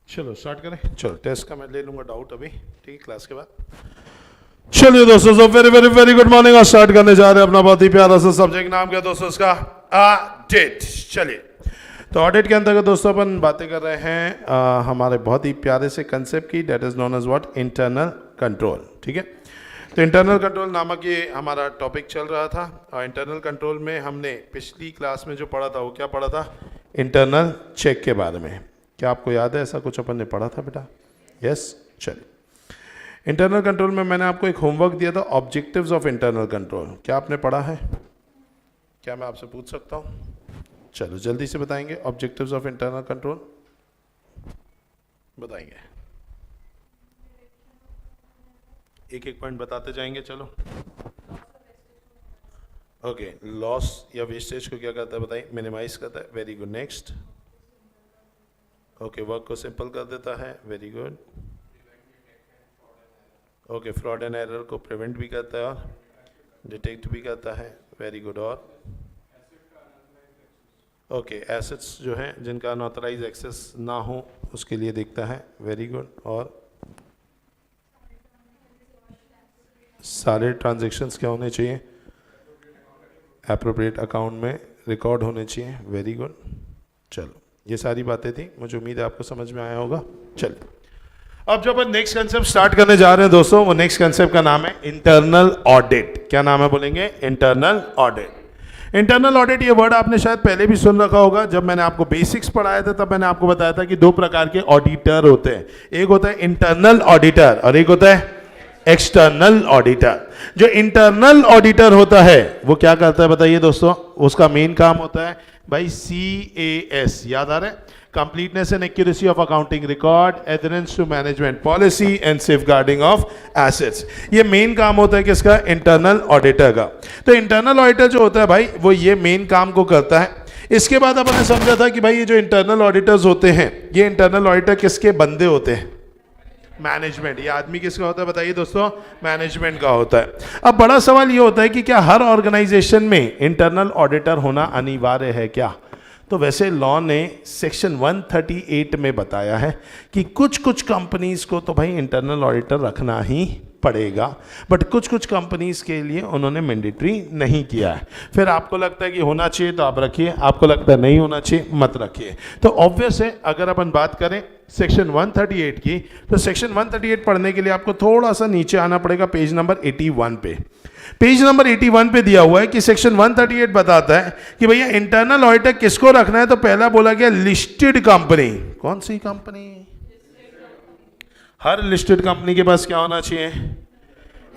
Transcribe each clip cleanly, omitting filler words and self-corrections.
चलो स्टार्ट करें। चलो टेस्ट का मैं ले लूंगा डाउट अभी, ठीक है, क्लास के बाद। चलिए दोस्तों, so very very very good morning. आज स्टार्ट करने जा रहे हैं अपना बहुत ही प्यारा सा सब्जेक्ट। नाम क्या दोस्तों इसका? ऑडिट। चलिए, तो ऑडिट के अंतर्गत दोस्तों अपन बातें कर रहे हैं हमारे बहुत ही प्यारे से कंसेप्ट की, that is known as what? Internal control. ठीक है, तो इंटरनल कंट्रोल नामक ये हमारा टॉपिक चल रहा था। और इंटरनल कंट्रोल में हमने पिछली क्लास में जो पढ़ा था वो क्या पढ़ा था? इंटरनल चेक के बारे में। क्या आपको याद है ऐसा कुछ अपन ने पढ़ा था बेटा? यस। चलिए, इंटरनल कंट्रोल में मैंने आपको एक होमवर्क दिया था, ऑब्जेक्टिव्स ऑफ इंटरनल कंट्रोल। क्या आपने पढ़ा है? क्या मैं आपसे पूछ सकता हूँ? चलो जल्दी से बताएंगे ऑब्जेक्टिव्स ऑफ इंटरनल कंट्रोल, बताएंगे। एक एक पॉइंट बताते जाएंगे। चलो, ओके। लॉस या वेस्टेज को क्या करता है बताइए? मिनिमाइज करता है। Very good. Next. Okay, work को सिंपल कर देता है। Very good. Okay, fraud and error को प्रिवेंट भी करता है और डिटेक्ट भी करता है। Very good. और ओके, एसेट्स जो हैं जिनका अनऑथराइज एक्सेस ना हो उसके लिए देखता है। Very good. और सारे ट्रांजैक्शंस क्या होने चाहिए? एप्रोप्रिएट अकाउंट में रिकॉर्ड होने चाहिए। Very good. चलो, ये सारी बातें थी, मुझे उम्मीद है आपको समझ में आया होगा। चलिए, अब जो अपन नेक्स्ट कंसेप्ट स्टार्ट करने जा रहे हैं दोस्तों, वो नेक्स्ट कंसेप्ट का नाम है इंटरनल ऑडिट। क्या नाम है बोलेंगे? Internal audit. इंटरनल ऑडिट ये वर्ड आपने शायद पहले भी सुन रखा होगा। जब मैंने आपको बेसिक्स पढ़ाया था तब मैंने आपको बताया था कि दो प्रकार के ऑडिटर होते हैं। एक होता है इंटरनल ऑडिटर और एक होता है एक्सटर्नल ऑडिटर। जो इंटरनल ऑडिटर होता है वो क्या करता है बताइए दोस्तों? उसका मेन काम होता है भाई CAS, याद आ रहा है? Completeness and accuracy of accounting record, adherence to management policy and safeguarding of assets. ये मेन काम होता है किसका? इंटरनल ऑडिटर का। तो इंटरनल ऑडिटर जो होता है भाई वो ये मेन काम को करता है। इसके बाद अपन ने समझा था कि भाई ये जो इंटरनल ऑडिटर्स होते हैं, ये इंटरनल ऑडिटर किसके बंदे होते हैं? मैनेजमेंट। ये आदमी किसका होता है बताइए दोस्तों? मैनेजमेंट का होता है। अब बड़ा सवाल ये होता है कि क्या हर ऑर्गेनाइजेशन में इंटरनल ऑडिटर होना अनिवार्य है क्या? तो वैसे लॉ ने सेक्शन 138 में बताया है कि कुछ कुछ कंपनीज को तो भाई इंटरनल ऑडिटर रखना ही पड़ेगा, बट कुछ कुछ कंपनीज के लिए उन्होंने मैंडेटरी नहीं किया है। फिर आपको लगता है कि होना चाहिए तो आप रखिए, आपको लगता है नहीं होना चाहिए मत रखिए। तो ऑब्वियस है, अगर अपन बात करें सेक्शन 138 की, तो सेक्शन 138 पढ़ने के लिए आपको थोड़ा सा नीचे आना पड़ेगा, पेज नंबर 81 पे। पेज नंबर 81 पे दिया हुआ है कि सेक्शन 138 बताता है कि भैया इंटरनल ऑडिटर किसको रखना है। तो पहला बोला गया लिस्टेड कंपनी। कौन सी कंपनी? हर लिस्टेड कंपनी के पास क्या होना चाहिए?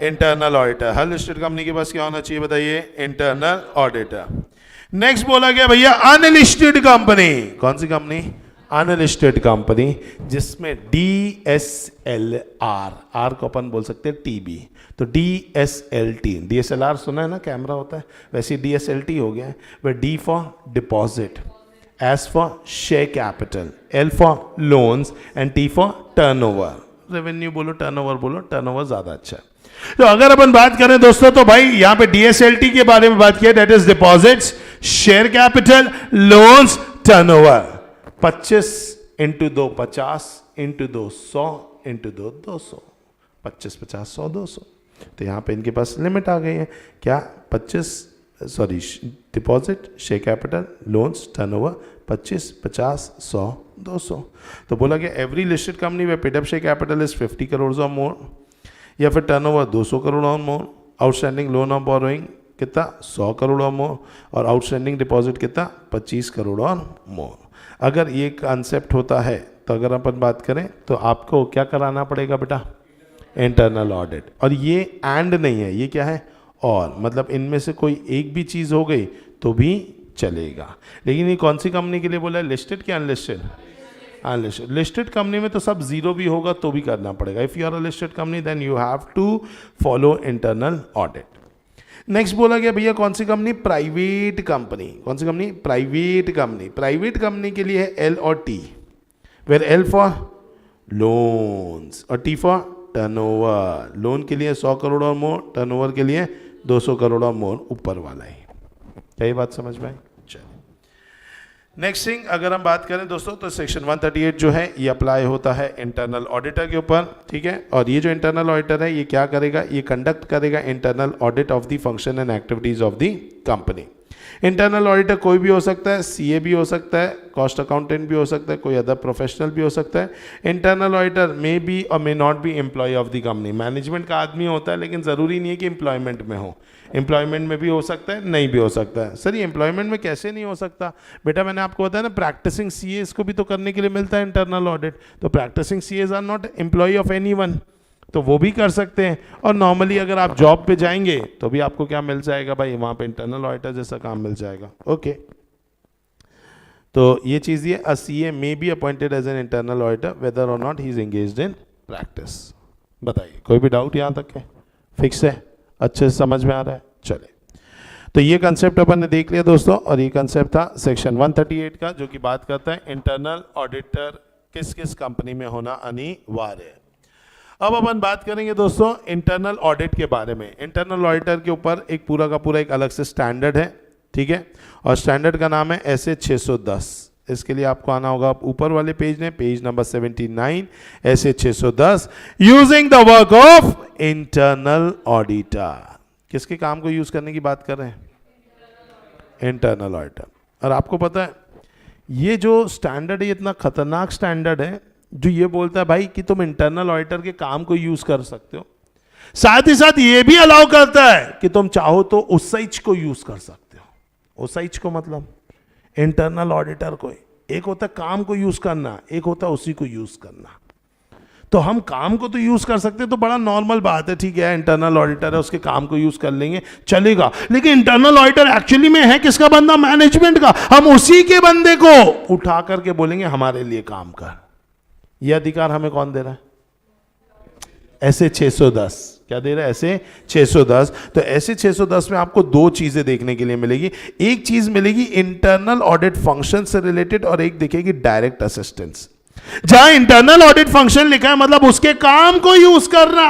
Internal auditor. हर लिस्टेड कंपनी के पास क्या होना चाहिए बताइए? Internal auditor. नेक्स्ट बोला गया भैया अनलिस्टेड कंपनी। कौन सी कंपनी? अनलिस्टेड कंपनी, जिसमें DSLR, आर को अपन बोल सकते हैं TB, तो DSLT, DSLR सुना है ना, कैमरा होता है, वैसे DSLT हो गया है। वह D for deposit, S for share capital, L for loans and T for turnover. Revenue बोलो, टर्नओवर बोलो, टर्नओवर ज्यादा अच्छा है। तो अगर अपन बात करें दोस्तों तो भाई यहां पे DSLT के बारे में बात किया, that is deposits, share capital, loans, turnover. 25 into 2 50, into 2 100, into 2 200, 25 50 100 200। तो यहाँ पे इनके पास लिमिट आ गई है क्या? 25 deposit, share capital, loans, turnover 25 50 100 200। तो बोला गया every listed company way paid up share capital is 50 crore और मोर, या फिर टर्नओवर 200 करोड़ और मोर, आउटस्टैंडिंग लोन ऑफ बोरोइंग कितना? 100 करोड़ और मोर, और आउटस्टैंडिंग डिपॉजिट कितना? 25 करोड़ और मोर। अगर ये कॉन्सेप्ट होता है तो अगर अपन बात करें तो आपको क्या कराना पड़ेगा बेटा? Internal audit. और ये एंड नहीं है, ये क्या है? और मतलब इनमें से कोई एक भी चीज़ हो गई तो भी चलेगा। लेकिन ये कौन सी कंपनी के लिए बोला है? लिस्टेड क्या अनलिस्टेड? अनलिस्टेड। लिस्टेड कंपनी में तो सब जीरो भी होगा तो भी करना पड़ेगा। If you are a listed company then you have to follow internal audit. Next बोला गया भैया कौन सी कंपनी? Private company. कौन सी company? Private company. Private company के लिए है L और T, where L for loans और T फॉर टर्नओवर। लोन के लिए 100 करोड़ और मोर, टर्नओवर के लिए 200 करोड़ और मोर, ऊपर वाला ही। क्या ये बात समझ में आई? चलिए, नेक्स्ट थिंग अगर हम बात करें दोस्तों तो सेक्शन 138 जो है ये अप्लाई होता है इंटरनल ऑडिटर के ऊपर, ठीक है। और ये जो इंटरनल ऑडिटर है ये क्या करेगा, ये कंडक्ट करेगा internal audit of the function and activities of the company. Internal auditor कोई भी हो सकता है, सीए भी हो सकता है, कॉस्ट अकाउंटेंट भी हो सकता है, कोई अदर प्रोफेशनल भी हो सकता है। इंटरनल ऑडिटर मे बी और may not be employ of the company, management का आदमी होता है लेकिन ज़रूरी नहीं है कि एम्प्लॉयमेंट में हो, एम्प्लॉयमेंट में भी हो सकता है, नहीं भी हो सकता है। सर ये एम्प्लॉयमेंट में कैसे नहीं हो सकता? बेटा मैंने आपको बताया ना, प्रैक्टिसिंग सीए इसको भी तो करने के लिए मिलता है इंटरनल ऑडिट, तो practicing CAs are not employ of anyone, तो वो भी कर सकते हैं। और नॉर्मली अगर आप जॉब पे जाएंगे तो भी आपको क्या मिल जाएगा भाई, वहाँ पे इंटरनल ऑडिटर जैसा काम मिल जाएगा। ओके, तो ये चीज़ ये, a CA may be appointed as an internal auditor whether or not he is engaged in practice. बताइए कोई भी डाउट यहाँ तक है? फिक्स है, अच्छे से समझ में आ रहा है? चले, तो ये कंसेप्ट अपन ने देख लिया दोस्तों, और ये कंसेप्ट था सेक्शन 138 का जो कि बात करता है इंटरनल ऑडिटर किस किस कंपनी में होना अनिवार्य है। अब अपन बात करेंगे दोस्तों इंटरनल ऑडिट के बारे में। इंटरनल ऑडिटर के ऊपर एक पूरा का पूरा एक अलग से स्टैंडर्ड है, ठीक है, और स्टैंडर्ड का नाम है SA 610। इसके लिए आपको आना होगा ऊपर वाले पेज में, page number 79, SA 610, using the work of internal auditor. किसके काम को यूज करने की बात कर रहे हैं? Internal auditor. और आपको पता है ये जो स्टैंडर्ड है ये इतना खतरनाक स्टैंडर्ड है जो ये बोलता है भाई कि तुम इंटरनल ऑडिटर के काम को यूज कर सकते हो, साथ ही साथ ये भी अलाउ करता है कि तुम चाहो तो ओसाइच को यूज कर सकते हो। ओसाइच को मतलब इंटरनल ऑडिटर को, एक होता है काम को यूज करना, एक होता है उसी को यूज करना। तो हम काम को तो यूज कर सकते हैं, तो बड़ा नॉर्मल बात है, ठीक है, इंटरनल ऑडिटर है उसके काम को यूज कर लेंगे, चलेगा। लेकिन इंटरनल ऑडिटर एक्चुअली में है किसका बंदा? मैनेजमेंट का। हम उसी के बंदे को उठा करके बोलेंगे हमारे लिए काम कर। यह अधिकार हमें कौन दे रहा है? ऐसे 610। क्या दे रहा है? ऐसे 610। तो ऐसे 610 में आपको दो चीजें देखने के लिए मिलेगी। एक चीज मिलेगी इंटरनल ऑडिट फंक्शन से रिलेटेड, और एक दिखेगी डायरेक्ट असिस्टेंस। जहां इंटरनल ऑडिट फंक्शन लिखा है मतलब उसके काम को यूज करना,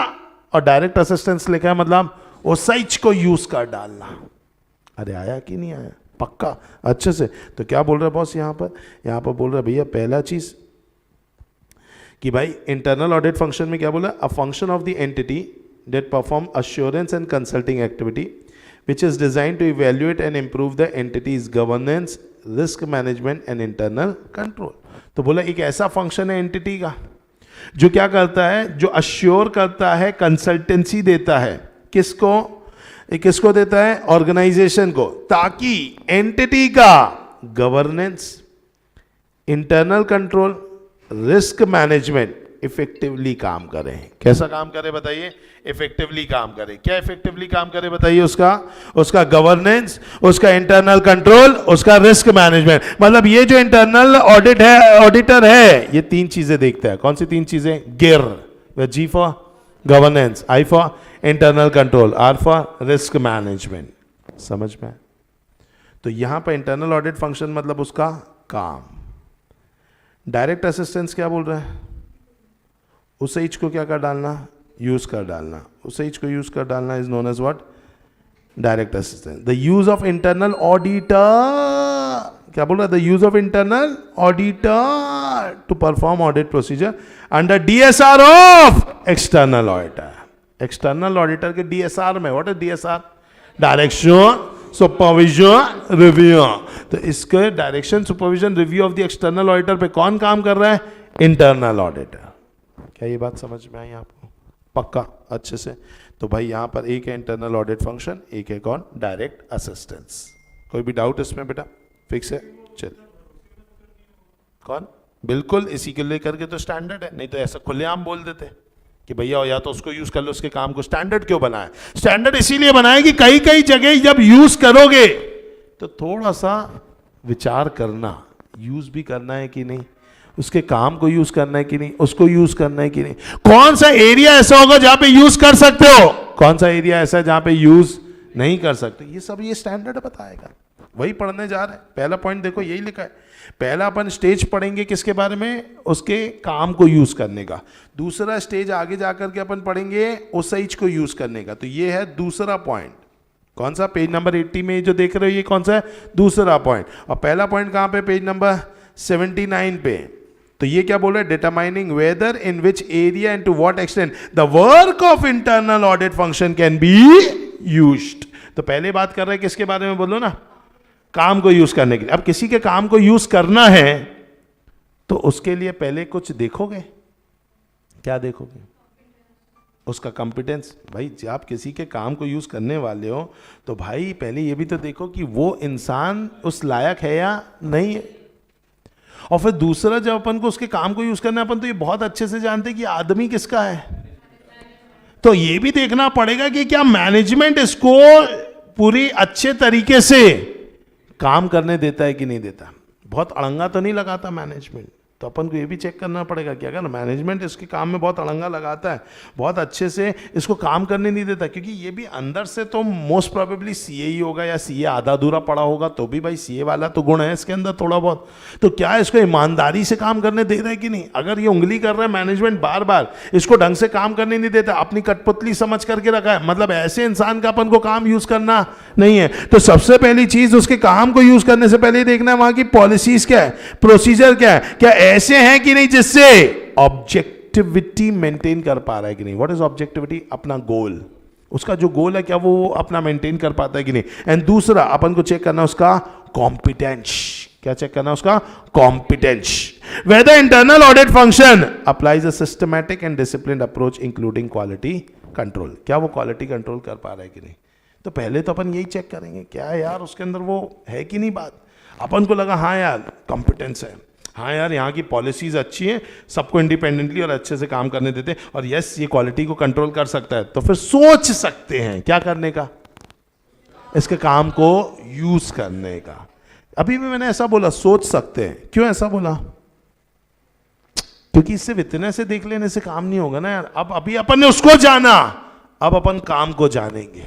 और डायरेक्ट असिस्टेंस लिखा है मतलब ओसाइच को यूज कर डालना। अरे आया कि नहीं आया? पक्का अच्छे से। तो क्या बोल रहा है बॉस यहां पर बोल रहा है भैया पहला चीज कि भाई इंटरनल ऑडिट फंक्शन में क्या बोला? A function of the entity that perform assurance and consulting activity which is designed to evaluate and improve the entity's governance, risk management and internal control। तो बोला एक ऐसा फंक्शन है एंटिटी का जो क्या करता है, जो अश्योर करता है, कंसल्टेंसी देता है, किसको देता है? ऑर्गेनाइजेशन को, ताकि एंटिटी का governance, internal control, risk management effectively काम करें। कैसा काम करे बताइए? इफेक्टिवली काम करे। क्या इफेक्टिवली काम करे बताइए? उसका गवर्नेंस, उसका इंटरनल कंट्रोल, उसका रिस्क मैनेजमेंट। मतलब ये जो इंटरनल ऑडिटर है ये तीन चीजें देखता है। कौन सी तीन चीजें? गिर, G for governance, I for internal control, R for risk management. समझ में? तो यहां पर इंटरनल ऑडिट फंक्शन मतलब उसका काम। डायरेक्ट असिस्टेंस क्या बोल रहा है? उस एज को क्या कर डालना? यूज कर डालना। उस एज को यूज कर डालना is known as what? Direct assistance. The use of internal auditor, क्या बोल रहा है? The use of internal auditor to perform audit procedure under DSR of external auditor. External auditor के डीएसआर में, what is DSR? Direction, supervision, review. तो इसके direction, supervision, review of the external auditor पे कौन काम कर रहा है? Internal auditor. क्या ये बात समझ में आई आपको? पक्का अच्छे से। तो भाई यहां पर एक है इंटरनल ऑडिट फंक्शन, एक है कौन? Direct assistance. कोई भी डाउट इसमें बेटा? फिक्स है? चलिए। कौन? बिल्कुल, इसी के लेकर के तो स्टैंडर्ड है, नहीं तो ऐसा खुलेआम बोल देते कि भैया या तो उसको यूज कर लो उसके काम को। स्टैंडर्ड क्यों बनाया? स्टैंडर्ड इसीलिए बनाया कि कई कई जगह जब यूज करोगे तो थोड़ा सा विचार करना, यूज भी करना है कि नहीं, उसके काम को यूज करना है कि नहीं, उसको यूज करना है कि नहीं, कौन सा एरिया ऐसा होगा जहां पे यूज कर सकते हो, कौन सा एरिया ऐसा है जहां पे यूज नहीं कर सकते। ये सब ये स्टैंडर्ड बताएगा। वही पढ़ने जा रहे हैं। पहला पॉइंट देखो यही लिखा है। पहला अपन स्टेज पढ़ेंगे किसके बारे में? उसके काम को यूज करने का। दूसरा स्टेज आगे जाकर के अपन पढ़ेंगे ओसाइच को यूज करने का। तो ये है दूसरा पॉइंट। कौन सा? पेज नंबर 80 में जो देख रहे हो ये कौन सा है? दूसरा पॉइंट। और पहला पॉइंट कहां पे? पेज नंबर 79 पे। तो ये क्या बोल रहा है? Determining whether in which area and to what extent the work of internal audit function can be used. तो पहले बात कर रहे हैं किसके बारे में? बोलो ना, काम को यूज करने के लिए। अब किसी के काम को यूज करना है तो उसके लिए पहले कुछ देखोगे। क्या देखोगे? उसका कॉम्पिटेंस। भाई जब आप किसी के काम को यूज करने वाले हो तो भाई पहले ये भी तो देखो कि वो इंसान उस लायक है या नहीं है। और फिर दूसरा, जब अपन को उसके काम को यूज करना है, अपन तो ये बहुत अच्छे से जानते हैं कि आदमी किसका है। तो ये भी देखना पड़ेगा कि क्या मैनेजमेंट इसको पूरी अच्छे तरीके से काम करने देता है कि नहीं देता। बहुत अड़ंगा तो नहीं लगाता मैनेजमेंट। तो अपन को ये भी चेक करना पड़ेगा कि अगर मैनेजमेंट इसके काम में बहुत अड़ंगा लगाता है, बहुत अच्छे से इसको काम करने नहीं देता, क्योंकि ये भी अंदर से तो मोस्ट प्रोबेबली सीए ही होगा या सीए आधा अधूरा पड़ा होगा, तो भी भाई सीए वाला तो गुण है इसके अंदर थोड़ा बहुत। तो क्या इसको ईमानदारी से काम करने दे रहा है कि नहीं? अगर ये उंगली कर रहा है मैनेजमेंट बार बार, इसको ढंग से काम करने नहीं देता, अपनी कठपुतली समझ करके रखा है, मतलब ऐसे इंसान का अपन को काम यूज करना नहीं है। तो सबसे पहली चीज उसके काम को यूज करने से पहले देखना है वहां की पॉलिसीज क्या है, प्रोसीजर क्या है, क्या ऐसे हैं कि नहीं जिससे ऑब्जेक्टिविटी मेंटेन कर पा रहा है कि नहीं। What is objectivity? अपना गोल, उसका जो गोल है क्या वो अपना मेंटेन कर पाता है कि नहीं। एंड दूसरा अपन को चेक करना उसका कॉम्पिटेंस। क्या चेक करना? उसका competence. Weather internal audit function applies a systematic and disciplined approach including quality control. क्या वो क्वालिटी कंट्रोल कर पा रहा है कि नहीं। तो पहले तो अपन यही चेक करेंगे क्या है यार उसके अंदर वो है कि नहीं बात। अपन को लगा हाँ यार कॉम्पिटेंस है, हाँ यार यहाँ की पॉलिसीज अच्छी हैं, सबको इंडिपेंडेंटली और अच्छे से काम करने देते हैं, और यस ये क्वालिटी को कंट्रोल कर सकता है, तो फिर सोच सकते हैं क्या करने का, इसके काम को यूज करने का। अभी भी मैंने ऐसा बोला सोच सकते हैं। क्यों ऐसा बोला? क्योंकि इससे इतने से देख लेने से काम नहीं होगा ना यार। अब अभी अपन ने उसको जाना, अब अपन काम को जानेंगे।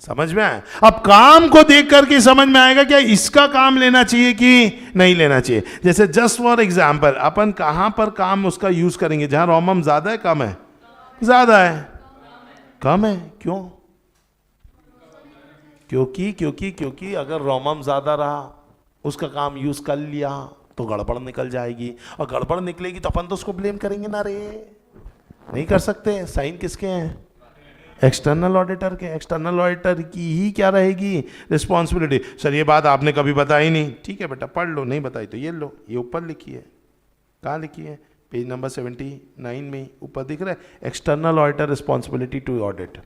समझ में आया? अब काम को देख करके समझ में आएगा क्या इसका काम लेना चाहिए कि नहीं लेना चाहिए। जैसे जस्ट फॉर एग्जांपल अपन कहां पर काम उसका यूज करेंगे? जहां रोमम ज्यादा है कम है? ज्यादा है। कम है क्यों? क्योंकि अगर रोमम ज्यादा रहा, उसका काम यूज कर लिया तो गड़बड़ निकल जाएगी, और गड़बड़ निकलेगी तो अपन तो उसको ब्लेम करेंगे ना। रे नहीं कर सकते। साइन किसके हैं? एक्सटर्नल ऑडिटर के। एक्सटर्नल ऑडिटर की ही क्या रहेगी रिस्पॉन्सिबिलिटी। सर ये बात आपने कभी बताई नहीं। ठीक है बेटा पढ़ लो, नहीं बताई तो ये लो, ये ऊपर लिखी है। कहाँ लिखी है? पेज नंबर 79 में ऊपर दिख रहा है, external auditor responsibility to audit.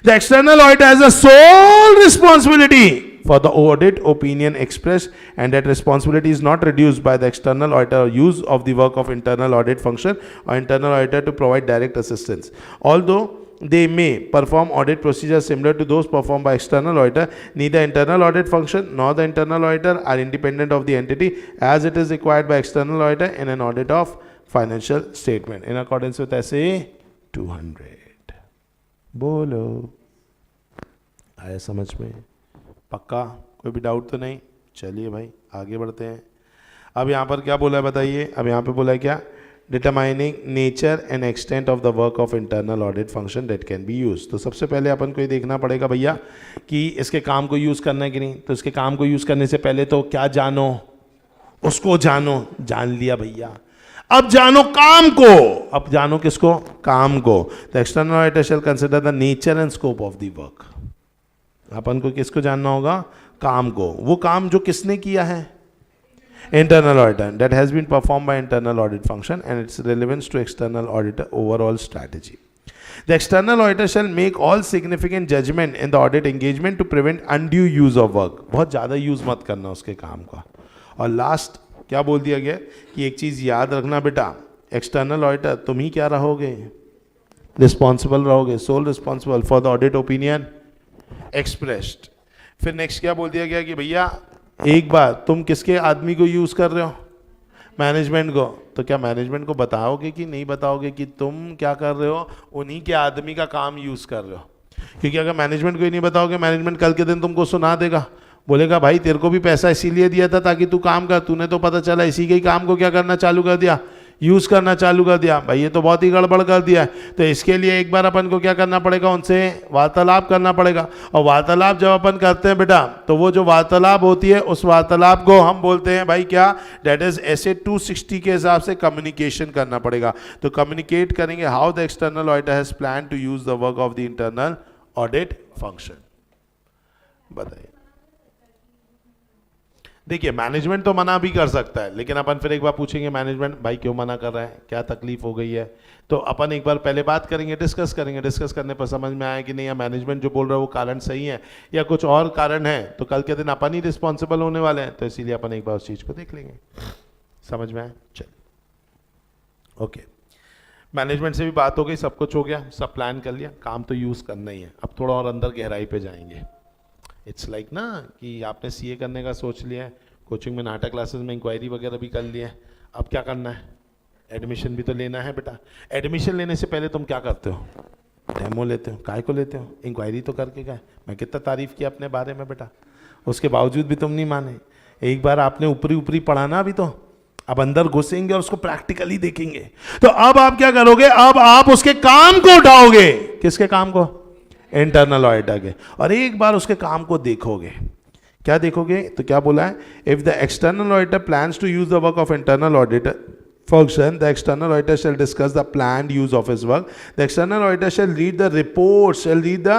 The external auditor has a sole responsibility for the audit opinion expressed, and that responsibility is not reduced by the external auditor use of the work of internal audit function or internal auditor to provide direct assistance. Although they may perform audit procedures similar to those performed by external auditor, neither internal audit function nor the internal auditor are independent of the entity as it is required by external auditor in an audit of financial statement in accordance with SA 200. बोलो आया समझ में? पक्का? कोई भी doubt तो नहीं? चलिए भाई आगे बढ़ते हैं। अब यहाँ पर क्या बोला है बताइए? अब यहाँ पे बोला है क्या? Determining nature and extent of the work of internal audit function that can be use. तो सबसे पहले अपन को ये देखना पड़ेगा भैया कि इसके काम को यूज करना है कि नहीं। तो इसके काम को यूज करने से पहले तो क्या जानो? उसको जानो। जान लिया भैया, अब जानो काम को। अब जानो किसको? काम को। The external auditor shall consider the nature and scope of the work. अपन को किसको जानना होगा? काम को। वो काम जो किसने किया है? internal auditor that has been performed by internal audit function and its relevance to external auditor overall strategy. The external auditor shall make all significant judgment in the audit engagement to prevent undue use of work. बहुत ज़्यादा use मत करना उसके काम का। और last क्या बोल दिया गया कि एक चीज़ याद रखना बेटा, एक्सटर्नल ऑडिटर तुम ही क्या रहोगे? रिस्पॉन्सिबल रहोगे, sole responsible for the audit opinion expressed. फिर नेक्स्ट क्या बोल दिया गया कि भैया एक बार तुम किसके आदमी को यूज कर रहे हो? मैनेजमेंट को। तो क्या मैनेजमेंट को बताओगे कि नहीं बताओगे कि तुम क्या कर रहे हो? उन्हीं के आदमी का काम यूज कर रहे हो। क्योंकि अगर मैनेजमेंट को ही नहीं बताओगे, मैनेजमेंट कल के दिन तुमको सुना देगा, बोलेगा भाई तेरे को भी पैसा इसीलिए दिया था ताकि तू काम कर, तूने तो पता चला इसी के ही काम को क्या करना चालू कर दिया, यूज करना चालू कर दिया, भाई ये तो बहुत ही गड़बड़ कर दिया है। तो इसके लिए एक बार अपन को क्या करना पड़ेगा, उनसे वार्तालाप करना पड़ेगा। और वार्तालाप जब अपन करते हैं बेटा, तो वो जो वार्तालाप होती है उस वार्तालाप को हम बोलते हैं भाई क्या, डेट इज ऐसे 260 के हिसाब से कम्युनिकेशन करना पड़ेगा। तो कम्युनिकेट करेंगे how the external auditor has plan to use the work of the internal audit function. बताइए, देखिए मैनेजमेंट तो मना भी कर सकता है, लेकिन अपन फिर एक बार पूछेंगे मैनेजमेंट भाई क्यों मना कर रहा है, क्या तकलीफ हो गई है। तो अपन एक बार पहले बात करेंगे, डिस्कस करेंगे, डिस्कस करने पर समझ में आया कि नहीं, या मैनेजमेंट जो बोल रहा है वो कारण सही है या कुछ और कारण है, तो कल के दिन अपन ही रिस्पॉन्सिबल होने वाले हैं। तो इसीलिए अपन एक बार उस चीज़ को देख लेंगे। समझ में आया? चल ओके, मैनेजमेंट से भी बात हो गई, सब कुछ हो गया, सब प्लान कर लिया, काम तो यूज़ करना ही है। अब थोड़ा और अंदर गहराई पे जाएंगे। इट्स लाइक ना कि आपने सीए करने का सोच लिया है, कोचिंग में नाटक क्लासेस में इंक्वायरी वगैरह भी कर लिया है, अब क्या करना है, एडमिशन भी तो लेना है बेटा। एडमिशन लेने से पहले तुम क्या करते हो, डेमो लेते हो। काय को लेते हो, इंक्वायरी तो करके गए। मैं कितना तारीफ किया अपने बारे में बेटा, उसके बावजूद भी तुम नहीं माने। एक बार आपने ऊपरी ऊपरी पढ़ाना भी, तो अब अंदर घुसेंगे और उसको प्रैक्टिकली देखेंगे। तो अब आप क्या करोगे, अब आप उसके काम को उठाओगे। किसके काम को? इंटरनल ऑडिटर के। और एक बार उसके काम को देखोगे। क्या देखोगे? तो क्या बोला है, if the external auditor plans to use the work of internal auditor function, the external auditor shall discuss the planned use of his work. The external auditor shall read the report, shall read the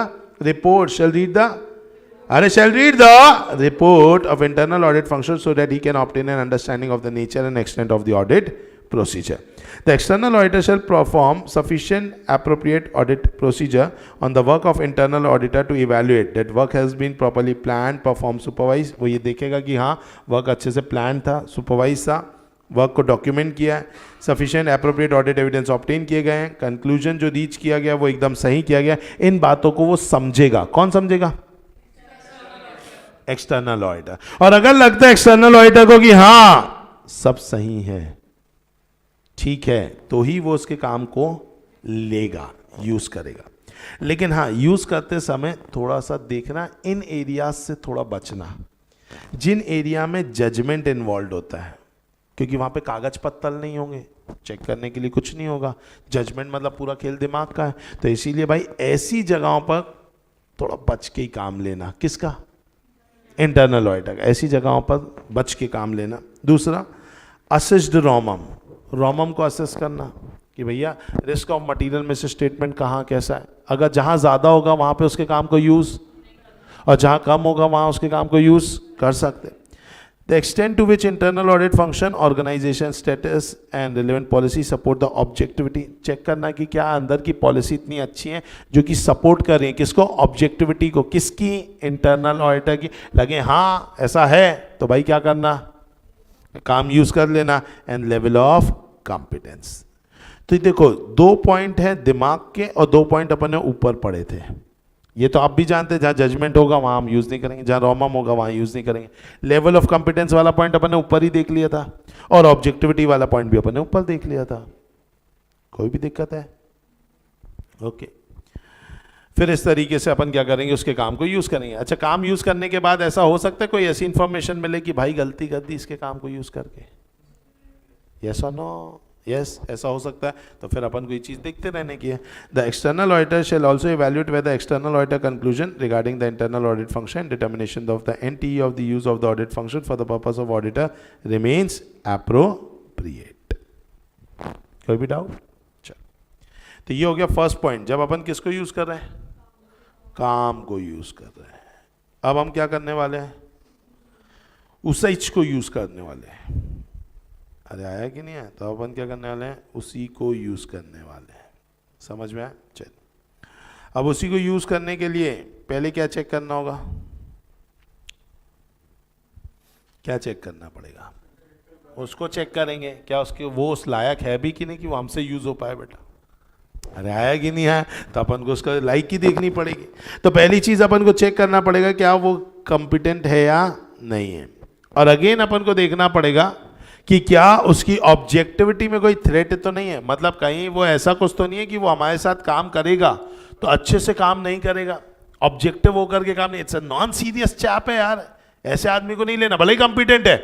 report of internal audit function so that he can obtain an understanding of the nature and extent of the audit procedure. The external auditor shall perform sufficient appropriate audit procedure on the work of internal auditor to evaluate that work has been properly planned, performed, supervised. वो ये देखेगा कि हाँ work अच्छे से plan था, supervise था, work को डॉक्यूमेंट किया है, sufficient appropriate audit evidence obtain किए गए हैं, कंक्लूजन जो रीच किया गया वो एकदम सही किया गया। इन बातों को वो समझेगा। कौन समझेगा? External auditor. और अगर लगता है एक्सटर्नल ऑडिटर को कि हाँ सब सही है, ठीक है, तो ही वो उसके काम को लेगा, यूज करेगा। लेकिन हाँ, यूज करते समय थोड़ा सा देखना, इन एरियाज से थोड़ा बचना जिन एरिया में जजमेंट इन्वॉल्व होता है, क्योंकि वहां पे कागज पत्तल नहीं होंगे, चेक करने के लिए कुछ नहीं होगा। जजमेंट मतलब पूरा खेल दिमाग का है। तो इसीलिए भाई ऐसी जगहों पर थोड़ा बच के ही काम लेना। किसका? इंटरनल ऑडिटर का। ऐसी जगहों पर बच के काम लेना। दूसरा, असिस्ड रोमम, रोमम को असेस करना कि भैया रिस्क ऑफ मटेरियल में से स्टेटमेंट कहाँ कैसा है। अगर जहाँ ज़्यादा होगा वहाँ पे उसके काम को यूज़, और जहाँ कम होगा वहाँ उसके काम को यूज़ कर सकते। The extent to which internal audit function, organization status and relevant policy support the objectivity, check करना कि क्या अंदर की पॉलिसी इतनी अच्छी है जो कि सपोर्ट कर रही है किसको? ऑब्जेक्टिविटी को। किसकी? इंटरनल ऑडिटर की। लगे हाँ ऐसा है तो भाई क्या करना, काम यूज कर लेना। And level of competence. तो देखो 2 पॉइंट है दिमाग के और 2 पॉइंट अपन ने ऊपर पढ़े थे। ये तो आप भी जानते हैं, जहाँ जजमेंट होगा वहाँ हम यूज़ नहीं करेंगे, जहाँ रोमम होगा वहाँ यूज़ नहीं करेंगे। लेवल ऑफ कॉम्पिटेंस वाला पॉइंट अपन ने ऊपर ही देख लिया था, और ऑब्जेक्टिविटी वाला पॉइंट भी अपन ने ऊपर देख लिया था। कोई भी दिक्कत है? ओके। फिर इस तरीके से अपन क्या करेंगे, उसके काम को यूज़ करेंगे। अच्छा, काम यूज़ करने के बाद ऐसा हो सकता है कोई ऐसी इंफॉर्मेशन मिले कि भाई गलती कर दी इसके काम को यूज़ करके? यस और नो? यस, ऐसा हो सकता है। तो फिर अपन को ये चीज़ देखते रहने की है। The external auditor shall also evaluate whether external auditor conclusion regarding the internal audit function, determination of the NTE of the use of the audit function for the purpose of auditor remains appropriate. कोई भी doubt? चलो, तो ये हो गया first point. जब अपन किसको use कर रहे हैं? काम को यूज कर रहे हैं। अब हम क्या करने वाले हैं? उसी को यूज करने वाले हैं। अरे आया कि नहीं आया? तो अपन क्या करने वाले हैं? उसी को यूज करने वाले हैं। समझ में आया? चलिए, अब उसी को यूज करने के लिए पहले क्या चेक करना होगा? क्या चेक करना पड़ेगा? उसको चेक करेंगे क्या उसके वो उस लायक है भी कि नहीं, कि वो हमसे यूज हो पाए बेटा। अरे आया कि नहीं आया? तो अपन को उसका लाइक ही देखनी पड़ेगी। तो पहली चीज अपन को चेक करना पड़ेगा क्या वो कॉम्पिटेंट है या नहीं है। और अगेन अपन को देखना पड़ेगा कि क्या उसकी ऑब्जेक्टिविटी में कोई थ्रेट तो नहीं है। मतलब कहीं वो ऐसा कुछ तो नहीं है कि वो हमारे साथ काम करेगा तो अच्छे से काम नहीं करेगा, ऑब्जेक्टिव होकर के काम नहीं। It's a non serious chap है यार, ऐसे आदमी को नहीं लेना। भले ही कॉम्पिटेंट है,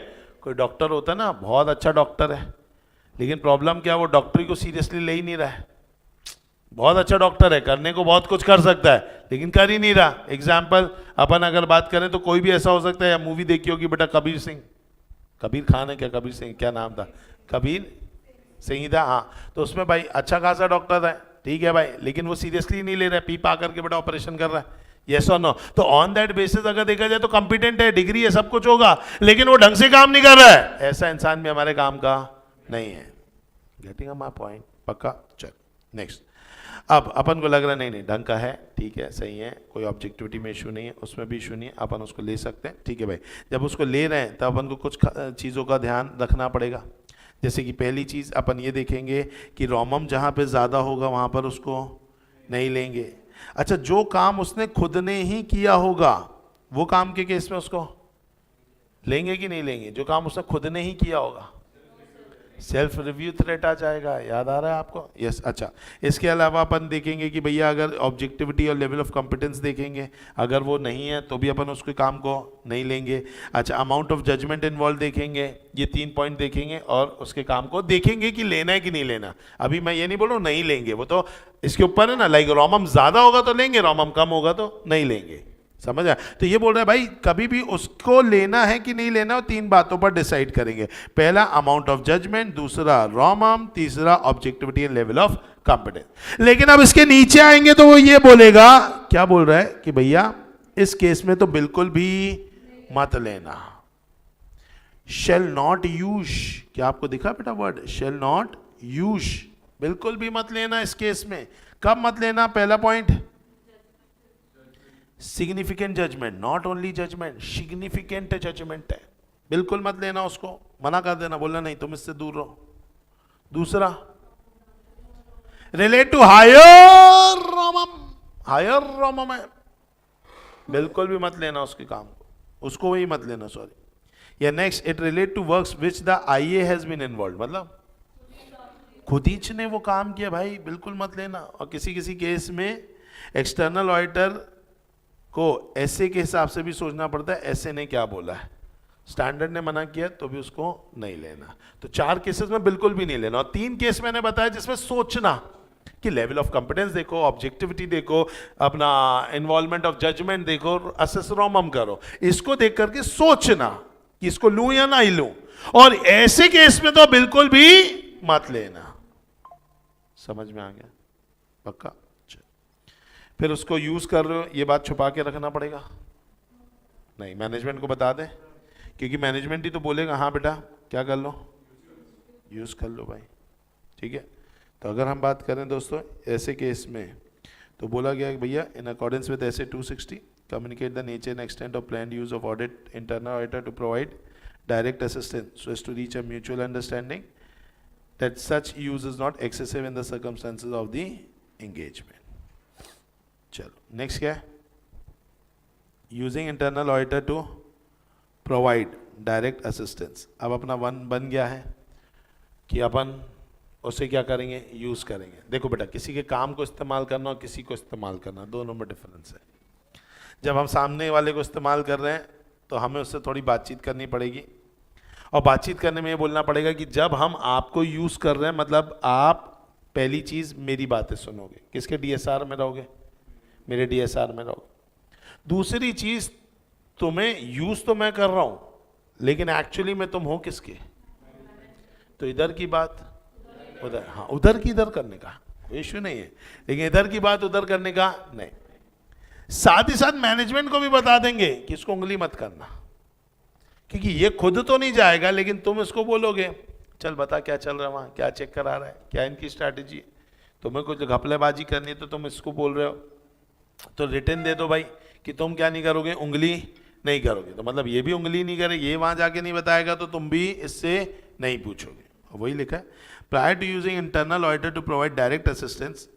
कोई डॉक्टर होता है ना, बहुत अच्छा डॉक्टर है, लेकिन प्रॉब्लम क्या, वो डॉक्टरी को सीरियसली ले ही नहीं रहा है। बहुत अच्छा डॉक्टर है, करने को बहुत कुछ कर सकता है, लेकिन कर ही नहीं रहा। एग्जाम्पल अपन अगर बात करें तो कोई भी ऐसा हो सकता है, या मूवी देखी होगी बेटा कबीर सिंह, कबीर खान है क्या, कबीर सिंह क्या नाम था, कबीर सिंह था, हाँ। तो उसमें भाई अच्छा खासा डॉक्टर है, ठीक है भाई, लेकिन वो सीरियसली नहीं ले रहा है, पी पा करके बेटा ऑपरेशन कर रहा है, यस और नो। तो ऑन दैट बेसिस अगर देखा जाए तो कॉम्पिटेंट है, डिग्री है, सब कुछ होगा, लेकिन वो ढंग से काम नहीं कर रहा है, ऐसा इंसान भी हमारे काम का नहीं है। Getting my point? पक्का? चल नेक्स्ट। अब अपन को लग रहा है नहीं नहीं ढंग का है, ठीक है, सही है, कोई ऑब्जेक्टिविटी में इशू नहीं है, उसमें भी इशू नहीं है, अपन उसको ले सकते हैं, ठीक है भाई। जब उसको ले रहे हैं तब अपन को कुछ चीज़ों का ध्यान रखना पड़ेगा। जैसे कि पहली चीज़ अपन ये देखेंगे कि रोमम जहाँ पे ज़्यादा होगा वहाँ पर उसको नहीं लेंगे। अच्छा, जो काम उसने खुद ने ही किया होगा वो काम के केस में उसको लेंगे कि नहीं लेंगे? जो काम उसने खुद ने ही किया होगा, सेल्फ रिव्यू थ्रेट आ जाएगा, याद आ रहा है आपको? यस। अच्छा, इसके अलावा अपन देखेंगे कि भैया अगर ऑब्जेक्टिविटी और लेवल ऑफ कॉम्पिटेंस देखेंगे, अगर वो नहीं है तो भी अपन उसके काम को नहीं लेंगे। अच्छा, अमाउंट ऑफ जजमेंट इन्वॉल्व देखेंगे, ये 3 पॉइंट देखेंगे और उसके काम को देखेंगे कि लेना है कि नहीं लेना। अभी मैं ये नहीं बोल रहा हूँ नहीं लेंगे, वो तो इसके ऊपर है ना, लाइक रोमम ज़्यादा होगा तो लेंगे, रोमम कम होगा तो नहीं लेंगे, समझ आया? तो ये बोल रहा है भाई कभी भी उसको लेना है कि नहीं लेना, और 3 बातों पर डिसाइड करेंगे। पहला अमाउंट ऑफ जजमेंट, दूसरा रोमम, तीसरा objectivity and level of competence. लेकिन अब इसके नीचे आएंगे तो वो ये बोलेगा, क्या बोल रहा है कि भैया इस केस में तो बिल्कुल भी मत लेना। शेल नॉट यूज, क्या आपको दिखा बेटा वर्ड शेल नॉट यूज? बिल्कुल भी मत लेना इस केस में। कब मत लेना? पहला point significant judgement, not only judgement, significant judgement है, बिल्कुल मत लेना, उसको मना कर देना, बोलना नहीं तुम इससे दूर रहो। दूसरा relate to higher ROMM, higher ROMM है, बिल्कुल भी मत लेना उसके काम को, उसको वही मत लेना, सॉरी। या next, it relate to works which the IA has been involve, मतलब खुद ही ने वो काम किया भाई, बिल्कुल मत लेना। और किसी किसी केस में एक्सटर्नल ऑडिटर को ऐसे के हिसाब से भी सोचना पड़ता है, ऐसे ने क्या बोला है, स्टैंडर्ड ने मना किया तो भी उसको नहीं लेना। तो 4 केसेस में बिल्कुल भी नहीं लेना, और 3 केस मैंने बताया जिसमें सोचना कि लेवल ऑफ कॉम्पिटेंस देखो, ऑब्जेक्टिविटी देखो, अपना इन्वॉल्वमेंट ऑफ जजमेंट देखो, असेस रोमम करो, इसको देख करके सोचना कि इसको लूं या ना ही लूं। और ऐसे केस में तो बिल्कुल भी मत लेना। समझ में आ गया? पक्का? फिर उसको यूज कर रहे हो, ये बात छुपा के रखना पड़ेगा, नहीं मैनेजमेंट को बता दें, क्योंकि मैनेजमेंट ही तो बोलेगा हाँ बेटा क्या कर लो, यूज कर लो भाई, ठीक है। तो अगर हम बात करें दोस्तों ऐसे केस में, तो बोला गया कि भैया in accordance with SA 260 communicate the nature and extent of plan use of audit internal auditor to provide direct assistance so as to reach a mutual understanding that such use is not excessive in the circumstances of the engagement. चलो next क्या है? Using internal auditor to provide direct assistance. अब अपना one बन गया है कि अपन उसे क्या करेंगे, यूज करेंगे। देखो बेटा, किसी के काम को इस्तेमाल करना और किसी को इस्तेमाल करना, दोनों में डिफरेंस है। जब हम सामने वाले को इस्तेमाल कर रहे हैं तो हमें उससे थोड़ी बातचीत करनी पड़ेगी, और बातचीत करने में ये बोलना पड़ेगा कि जब हम आपको यूज कर रहे हैं, मतलब आप पहली चीज मेरी बातें सुनोगे, किसके डीएसआर में रहोगे, मेरे डीएसआर में रहोगे। दूसरी चीज, तुम्हें यूज तो मैं कर रहा हूं, लेकिन एक्चुअली में तुम हो किसके? तो इधर की बात उधर, हाँ उधर की इधर करने का कोई इश्यू नहीं है, लेकिन इधर की बात उधर करने का नहीं। साथ ही साथ मैनेजमेंट को भी बता देंगे कि इसको उंगली मत करना, क्योंकि ये खुद तो नहीं जाएगा, लेकिन तुम इसको बोलोगे चल बता क्या चल रहा है वहाँ, क्या चेक करा रहा है, क्या इनकी स्ट्रैटेजी है, तुम्हें कुछ घपलेबाजी करनी है तो तुम इसको बोल रहे हो, तो रिटर्न दे दो भाई कि तुम क्या नहीं करोगे, उंगली नहीं करोगे। तो मतलब ये भी उंगली नहीं करे, ये वहाँ जाके नहीं बताएगा तो तुम भी इससे नहीं पूछोगे। वही लिखा है, prior to using internal auditor to provide direct assistance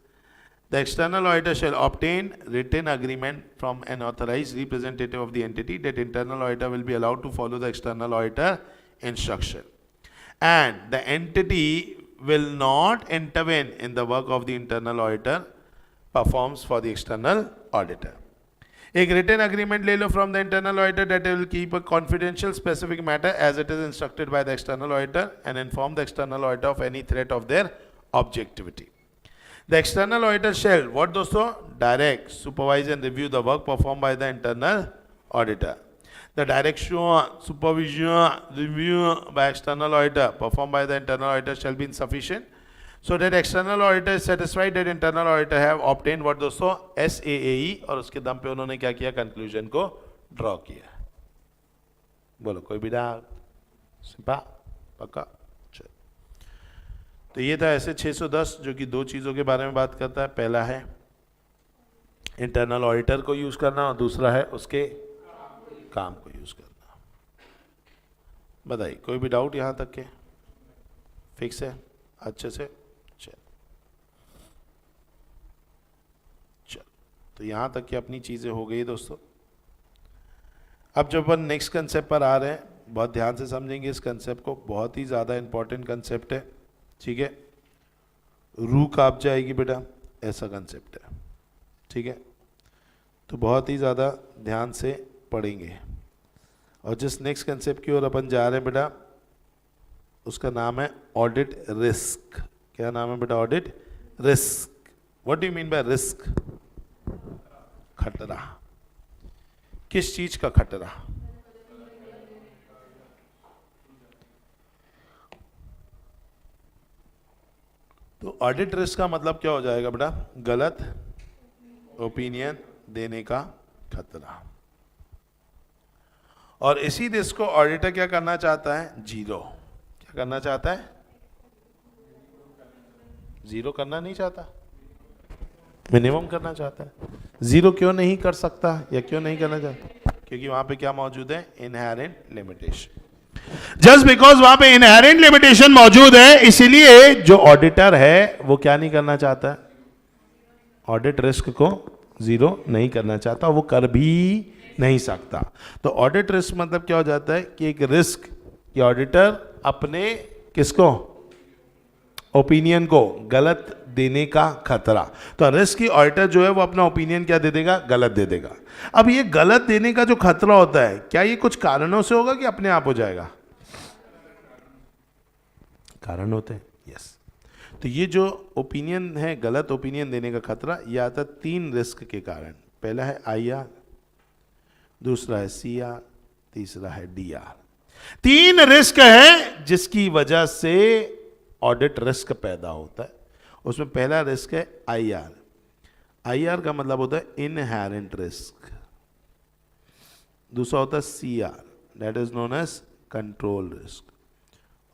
the external auditor shall obtain written agreement from an authorized representative of the entity that internal auditor will be allowed to follow the external auditor instruction, and the entity will not intervene in the work of the internal auditor performs for the external auditor. एक written agreement ले लो from the internal auditor that will keep a confidential specific matter as it is instructed by the external auditor and inform the external auditor of any threat of their objectivity. The external auditor shall what दोस्तों, direct, supervise and review the work perform by the internal auditor. The direction, supervision, review by external auditor performed by the internal auditor shall be insufficient, so that external auditor is satisfied that internal auditor have obtained what दोस्तों SAAE, और उसके दम पे उन्होंने क्या किया, conclusion को draw किया. बोलो कोई भी डाउट? सिंपा पक्का. चलो, तो ये था ऐसे 610 जो कि दो चीज़ों के बारे में बात करता है. पहला है इंटरनल ऑडिटर को यूज़ करना और दूसरा है उसके काम को यूज करना. बताइए कोई भी डाउट यहां तक के? फिक्स है अच्छे से? चल तो यहां तक की अपनी चीजें हो गई दोस्तों. अब जब अपन नेक्स्ट कंसेप्ट पर आ रहे हैं, बहुत ध्यान से समझेंगे इस कंसेप्ट को, बहुत ही ज्यादा इंपॉर्टेंट कंसेप्ट है. ठीक है, रूह कांप जाएगी बेटा, ऐसा कंसेप्ट है. ठीक है, तो बहुत ही ज्यादा ध्यान से पढ़ेंगे. और जिस नेक्स्ट कंसेप्ट की ओर अपन जा रहे हैं बेटा, उसका नाम है ऑडिट रिस्क. क्या नाम है बेटा? Audit risk. What do you mean by risk? खतरा. किस चीज का खतरा? तो ऑडिट रिस्क का मतलब क्या हो जाएगा बेटा? गलत ओपिनियन देने का खतरा. और इसी रिस्क को ऑडिटर क्या करना चाहता है? जीरो. क्या करना चाहता है? जीरो करना नहीं चाहता, मिनिमम करना चाहता है. जीरो क्यों नहीं कर सकता या क्यों नहीं करना चाहता? क्योंकि वहां पे क्या मौजूद है? Inherent limitation. जस्ट बिकॉज वहां पे इनहेरेंट लिमिटेशन मौजूद है, इसीलिए जो ऑडिटर है वो क्या नहीं करना चाहता है? ऑडिट रिस्क को जीरो नहीं करना चाहता, वो कर भी नहीं सकता. तो ऑडिट रिस्क मतलब क्या हो जाता है कि एक रिस्क कि ऑडिटर अपने किसको? ओपिनियन को गलत देने का खतरा. तो रिस्क की ऑडिटर जो है वो अपना ओपिनियन क्या दे देगा? गलत दे देगा. अब ये गलत देने का जो खतरा होता है, क्या ये कुछ कारणों से होगा कि अपने आप हो जाएगा? कारण होते हैं. यस. तो ये जो ओपिनियन है, गलत ओपिनियन देने का खतरा, यह आता है 3 रिस्क के कारण. पहला है IR, दूसरा है CR, तीसरा है DR. 3 रिस्क है जिसकी वजह से ऑडिट रिस्क पैदा होता है. उसमें पहला रिस्क है IR. IR का मतलब होता है इनहेरेंट रिस्क. दूसरा होता है CR, that is known as control risk.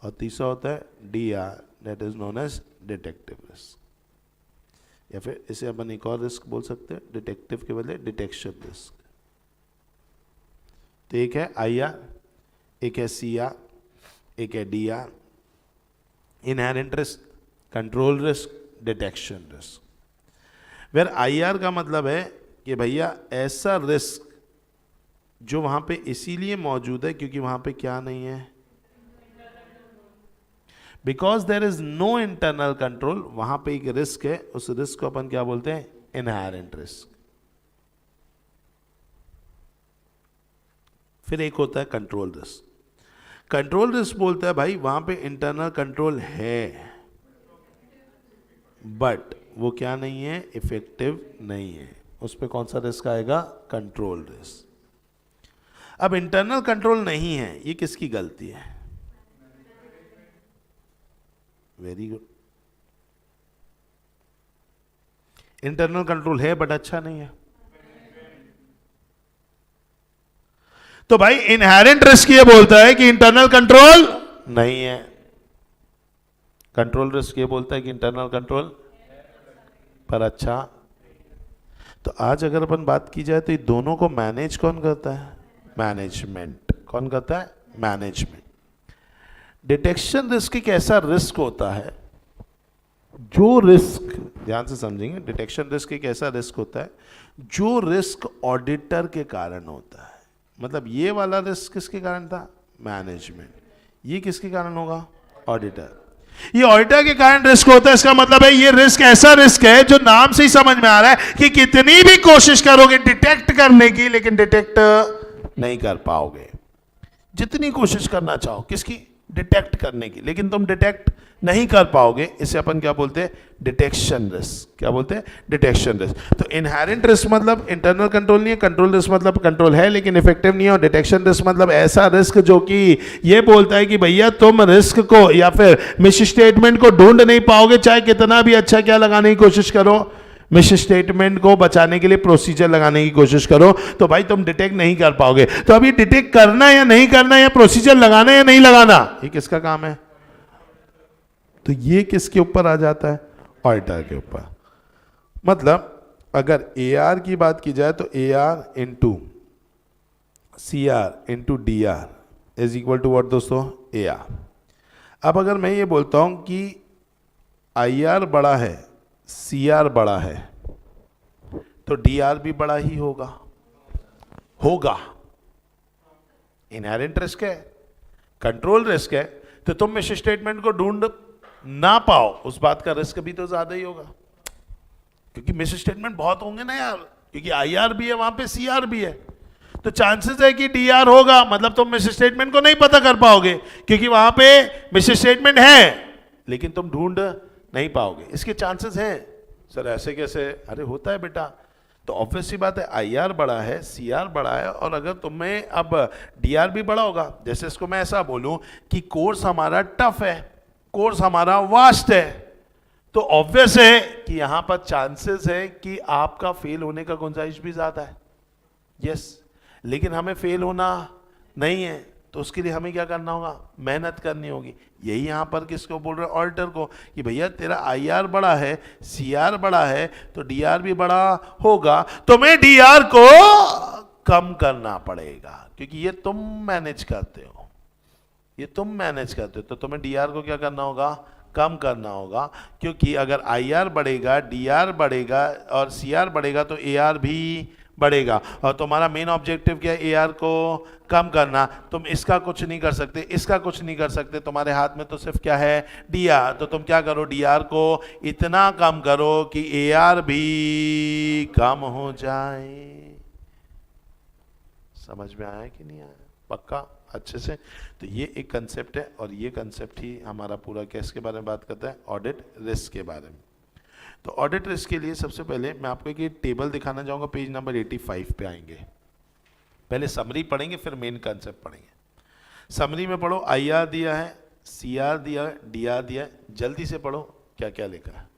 और तीसरा होता है DR, that is known as detective risk. या फिर इसे अपन एक और रिस्क बोल सकते हैं, डिटेक्टिव के बदले डिटेक्शन रिस्क. तो एक है IR, एक है CR, एक है DR. Inherent risk, control risk, detection risk. Where IR का मतलब है कि भैया ऐसा रिस्क जो वहां पे इसीलिए मौजूद है क्योंकि वहां पे क्या नहीं है? Because there is no internal control. वहां पे एक रिस्क है, उस रिस्क को अपन क्या बोलते हैं? Inherent risk. फिर एक होता है कंट्रोल रिस्क. कंट्रोल रिस्क बोलता है भाई वहां पे इंटरनल कंट्रोल है बट वो क्या नहीं है? इफेक्टिव नहीं है. उस पर कौन सा रिस्क आएगा? Control risk. अब इंटरनल कंट्रोल नहीं है, ये किसकी गलती है? Very good. इंटरनल कंट्रोल है बट अच्छा नहीं है. तो भाई इनहेरेंट रिस्क ये बोलता है कि इंटरनल कंट्रोल नहीं है. कंट्रोल रिस्क ये बोलता है कि इंटरनल कंट्रोल पर अच्छा. तो आज अगर अपन बात की जाए तो ये दोनों को मैनेज कौन करता है? मैनेजमेंट. कौन करता है? मैनेजमेंट. डिटेक्शन रिस्क एक ऐसा रिस्क होता है जो रिस्क, ध्यान से समझेंगे, डिटेक्शन रिस्क एक ऐसा रिस्क होता है जो रिस्क ऑडिटर के कारण होता है. मतलब ये वाला रिस्क किसके कारण था? मैनेजमेंट. ये किसके कारण होगा? ऑडिटर. ये ऑडिटर के कारण रिस्क होता है, इसका मतलब है ये रिस्क ऐसा रिस्क है जो नाम से ही समझ में आ रहा है कि कितनी भी कोशिश करोगे डिटेक्ट करने की, लेकिन डिटेक्ट नहीं कर पाओगे। जितनी कोशिश करना चाहो किसकी, डिटेक्ट करने की, लेकिन तुम डिटेक्ट नहीं कर पाओगे। इसे अपन क्या बोलते हैं, डिटेक्शन रिस्क। क्या बोलते हैं, डिटेक्शन रिस्क। तो इनहेरेंट रिस्क मतलब इंटरनल कंट्रोल नहीं है, कंट्रोल रिस्क मतलब कंट्रोल है लेकिन इफेक्टिव नहीं है, और डिटेक्शन रिस्क मतलब ऐसा रिस्क जो कि ये बोलता है कि भैया तुम रिस्क को या फिर मिस स्टेटमेंट को ढूंढ नहीं पाओगे, चाहे कितना भी अच्छा क्या लगाने की कोशिश करो, मिस स्टेटमेंट को बचाने के लिए प्रोसीजर लगाने की कोशिश करो, तो भाई तुम डिटेक्ट नहीं कर पाओगे। तो अभी डिटेक्ट करना या नहीं करना, या प्रोसीजर लगाना या नहीं लगाना, ये किसका काम है? तो ये किसके ऊपर आ जाता है, ऑडिटर के ऊपर। मतलब अगर AR की बात की जाए तो AR into CR into DR is equal to what दोस्तों, AR। अब अगर मैं ये बोलता हूं कि IR बड़ा है, CR बड़ा है, तो DR भी बड़ा ही होगा। इनहेरेंट रिस्क है, कंट्रोल रिस्क है, तो तुम मिस स्टेटमेंट को ढूंढ ना पाओ, उस बात का रिस्क भी तो ज्यादा ही होगा, क्योंकि मिस स्टेटमेंट बहुत होंगे ना यार, क्योंकि IR भी है वहां पे, CR भी है, तो चांसेस है कि DR होगा, मतलब तुम मिस स्टेटमेंट को नहीं पता कर पाओगे, क्योंकि वहां पे मिस स्टेटमेंट है लेकिन तुम ढूंढ नहीं पाओगे, इसके चांसेस हैं। सर ऐसे कैसे? अरे होता है बेटा। तो ऑब्वियस सी बात है, IR बड़ा है, CR बड़ा है, और अगर तुम्हें अब DR भी बड़ा होगा, जैसे इसको मैं ऐसा बोलूं कि कोर्स हमारा टफ है, कोर्स हमारा वास्ट है, तो ऑब्वियस है कि यहां पर चांसेस है कि आपका फेल होने का गुंजाइश भी ज्यादा है। यस, लेकिन हमें फेल होना नहीं है, तो उसके लिए हमें क्या करना होगा, मेहनत करनी होगी। यही यहां पर किसको बोल रहे हैं, ऑडिटर को, कि भैया तेरा IR बड़ा है, CR बड़ा है, तो DR भी बड़ा होगा, तुम्हें DR को कम करना पड़ेगा, क्योंकि ये तुम मैनेज करते हो, तो तुम्हें DR को क्या करना होगा, कम करना होगा, क्योंकि अगर IR बढ़ेगा, DR बढ़ेगा और CR बढ़ेगा तो AR भी बढ़ेगा, और तुम्हारा मेन ऑब्जेक्टिव क्या है, AR को कम करना। तुम इसका कुछ नहीं कर सकते, इसका कुछ नहीं कर सकते, तुम्हारे हाथ में तो सिर्फ क्या है, DR। तो तुम क्या करो, DR को इतना कम करो कि AR भी कम हो जाए। समझ में आया कि नहीं आया? पक्का, अच्छे से। तो ये एक कंसेप्ट है, और ये कंसेप्ट ही हमारा पूरा केस के बारे में बात करता है, ऑडिट रिस्क के बारे में। तो ऑडिट रिस्क के लिए सबसे पहले मैं आपको एक टेबल दिखाना चाहूँगा, पेज नंबर 85 पे आएंगे। पहले समरी पढ़ेंगे, फिर मेन कंसेप्ट पढ़ेंगे। समरी में पढ़ो, IR दिया है, CR दिया है, DR दिया है, जल्दी से पढ़ो क्या क्या लिखा है।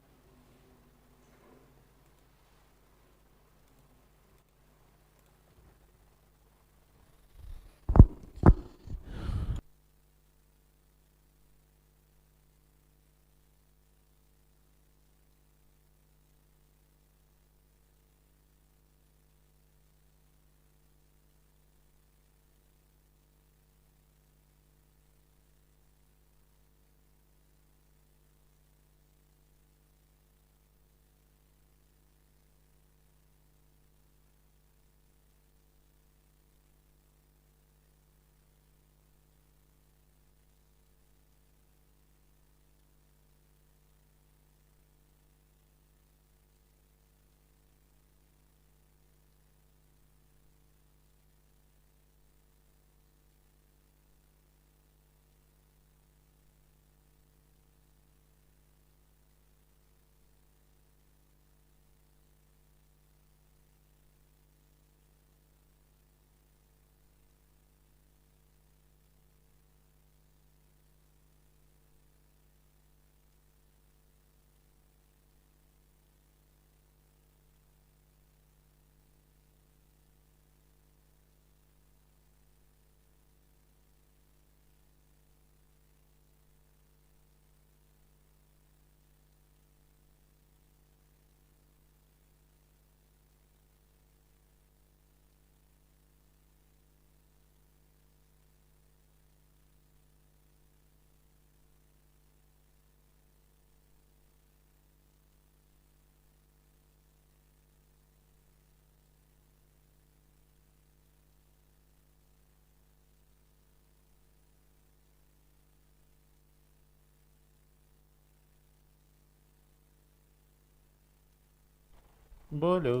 बोलो।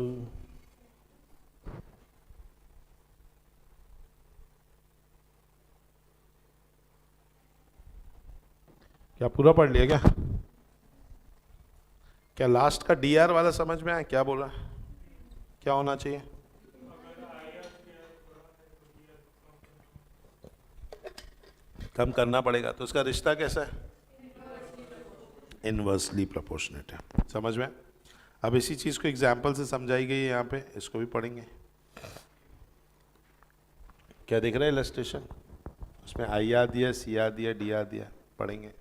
क्या पूरा पढ़ लिया क्या? क्या लास्ट का डीआर वाला समझ में आया? क्या बोल रहा है? क्या होना चाहिए? कम करना पड़ेगा। तो उसका रिश्ता कैसा है? इनवर्सली प्रोपोर्शनेट है। समझ में? अब इसी चीज को एग्जाम्पल से समझाई गई है यहाँ पे, इसको भी पढ़ेंगे। क्या दिख रहा है इलस्ट्रेशन? उसमें आई आर दिया, सी आर दिया, डी आर दिया, पढ़ेंगे।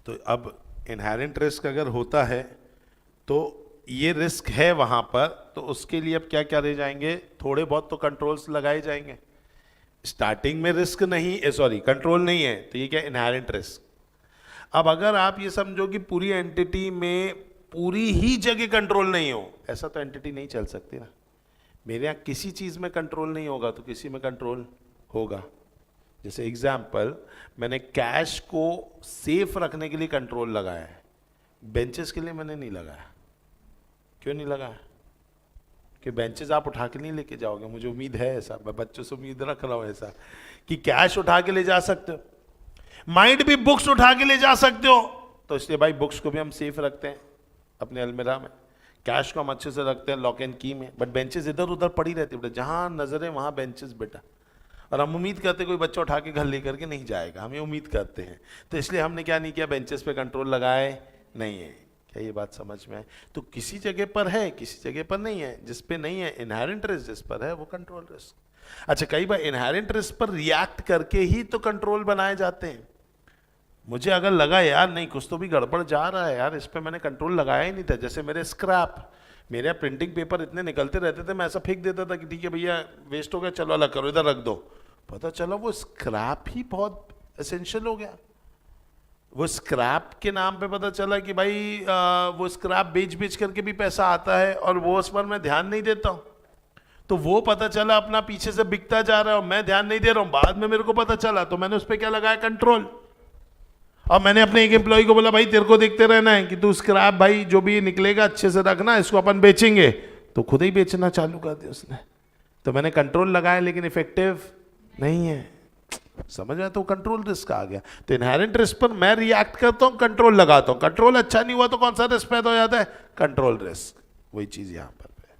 तो अब इनहेरेंट रिस्क अगर होता है तो ये रिस्क है वहां पर, तो उसके लिए अब क्या क्या रह जाएंगे? थोड़े बहुत तो कंट्रोल्स लगाए जाएंगे। स्टार्टिंग में रिस्क नहीं, सॉरी कंट्रोल नहीं है, तो ये क्या? Inherent risk. अब अगर आप ये समझो कि पूरी एंटिटी में पूरी ही जगह कंट्रोल नहीं हो, ऐसा तो एंटिटी नहीं चल सकती ना। मेरे यहाँ किसी चीज में कंट्रोल नहीं होगा तो किसी में कंट्रोल होगा। जैसे एग्जाम्पल, मैंने कैश को सेफ रखने के लिए कंट्रोल लगाया है, बेंचेस के लिए मैंने नहीं लगाया। क्यों नहीं लगाया? कि बेंचेस आप उठा के नहीं लेके जाओगे। मुझे उम्मीद है ऐसा, मैं बच्चों से उम्मीद रख रहा हूं ऐसा कि कैश उठा के ले जा सकते हो, माइंड भी बुक्स उठा के ले जा सकते हो। तो इसलिए भाई बुक्स को भी हम सेफ रखते हैं अपने अलमीरा में, कैश को हम अच्छे से रखते हैं लॉक एंड की में, बट बेंचेस इधर उधर पड़ी रहती बेटा, जहां नजर है वहां बेंचेस बेटा। और हम उम्मीद करते कोई बच्चा उठा के घर लेकर के नहीं जाएगा, हम ये उम्मीद करते हैं। तो इसलिए हमने क्या नहीं किया, बेंचेस पे कंट्रोल लगाए नहीं है। क्या ये बात समझ में आए? तो किसी जगह पर है, किसी जगह पर नहीं है। जिस पे नहीं है इनहेरेंट रिस्क, जिस पर है वो कंट्रोल रिस्क। अच्छा, कई बार इनहेरेंट रिस्क पर रिएक्ट करके ही तो कंट्रोल बनाए जाते हैं। मुझे अगर लगा यार नहीं कुछ तो भी गड़बड़ जा रहा है यार, इस पर मैंने कंट्रोल लगाया ही नहीं था। जैसे मेरे स्क्रैप, मेरे प्रिंटिंग पेपर इतने निकलते रहते थे, मैं ऐसा फेंक देता था कि ठीक है भैया वेस्ट हो गया, चलो अलग करो, इधर रख दो। पता चला वो स्क्रैप ही बहुत एसेंशियल हो गया। वो स्क्रैप के नाम पे पता चला कि भाई वो स्क्रैप बेच बेच करके भी पैसा आता है, और वो उस पर मैं ध्यान नहीं देता हूँ। तो वो पता चला अपना पीछे से बिकता जा रहा है और मैं ध्यान नहीं दे रहा हूँ। बाद में मेरे को पता चला तो मैंने उस पर क्या लगाया? कंट्रोल। और मैंने अपने एक एम्प्लॉय को बोला भाई तेरे को देखते रहना है कि तू स्क्रैप भाई जो भी निकलेगा अच्छे से रखना, इसको अपन बेचेंगे। तो खुद ही बेचना चालू कर दिया उसने। तो मैंने कंट्रोल लगाया लेकिन इफेक्टिव नहीं है। समझ में? तो कंट्रोल रिस्क आ गया। तो इनहेरेंट रिस्क पर मैं रिएक्ट करता हूं, कंट्रोल लगाता हूं। कंट्रोल अच्छा नहीं हुआ तो कौन सा रिस्क पैदा हो जाता है? Control risk. वही चीज यहां पर है।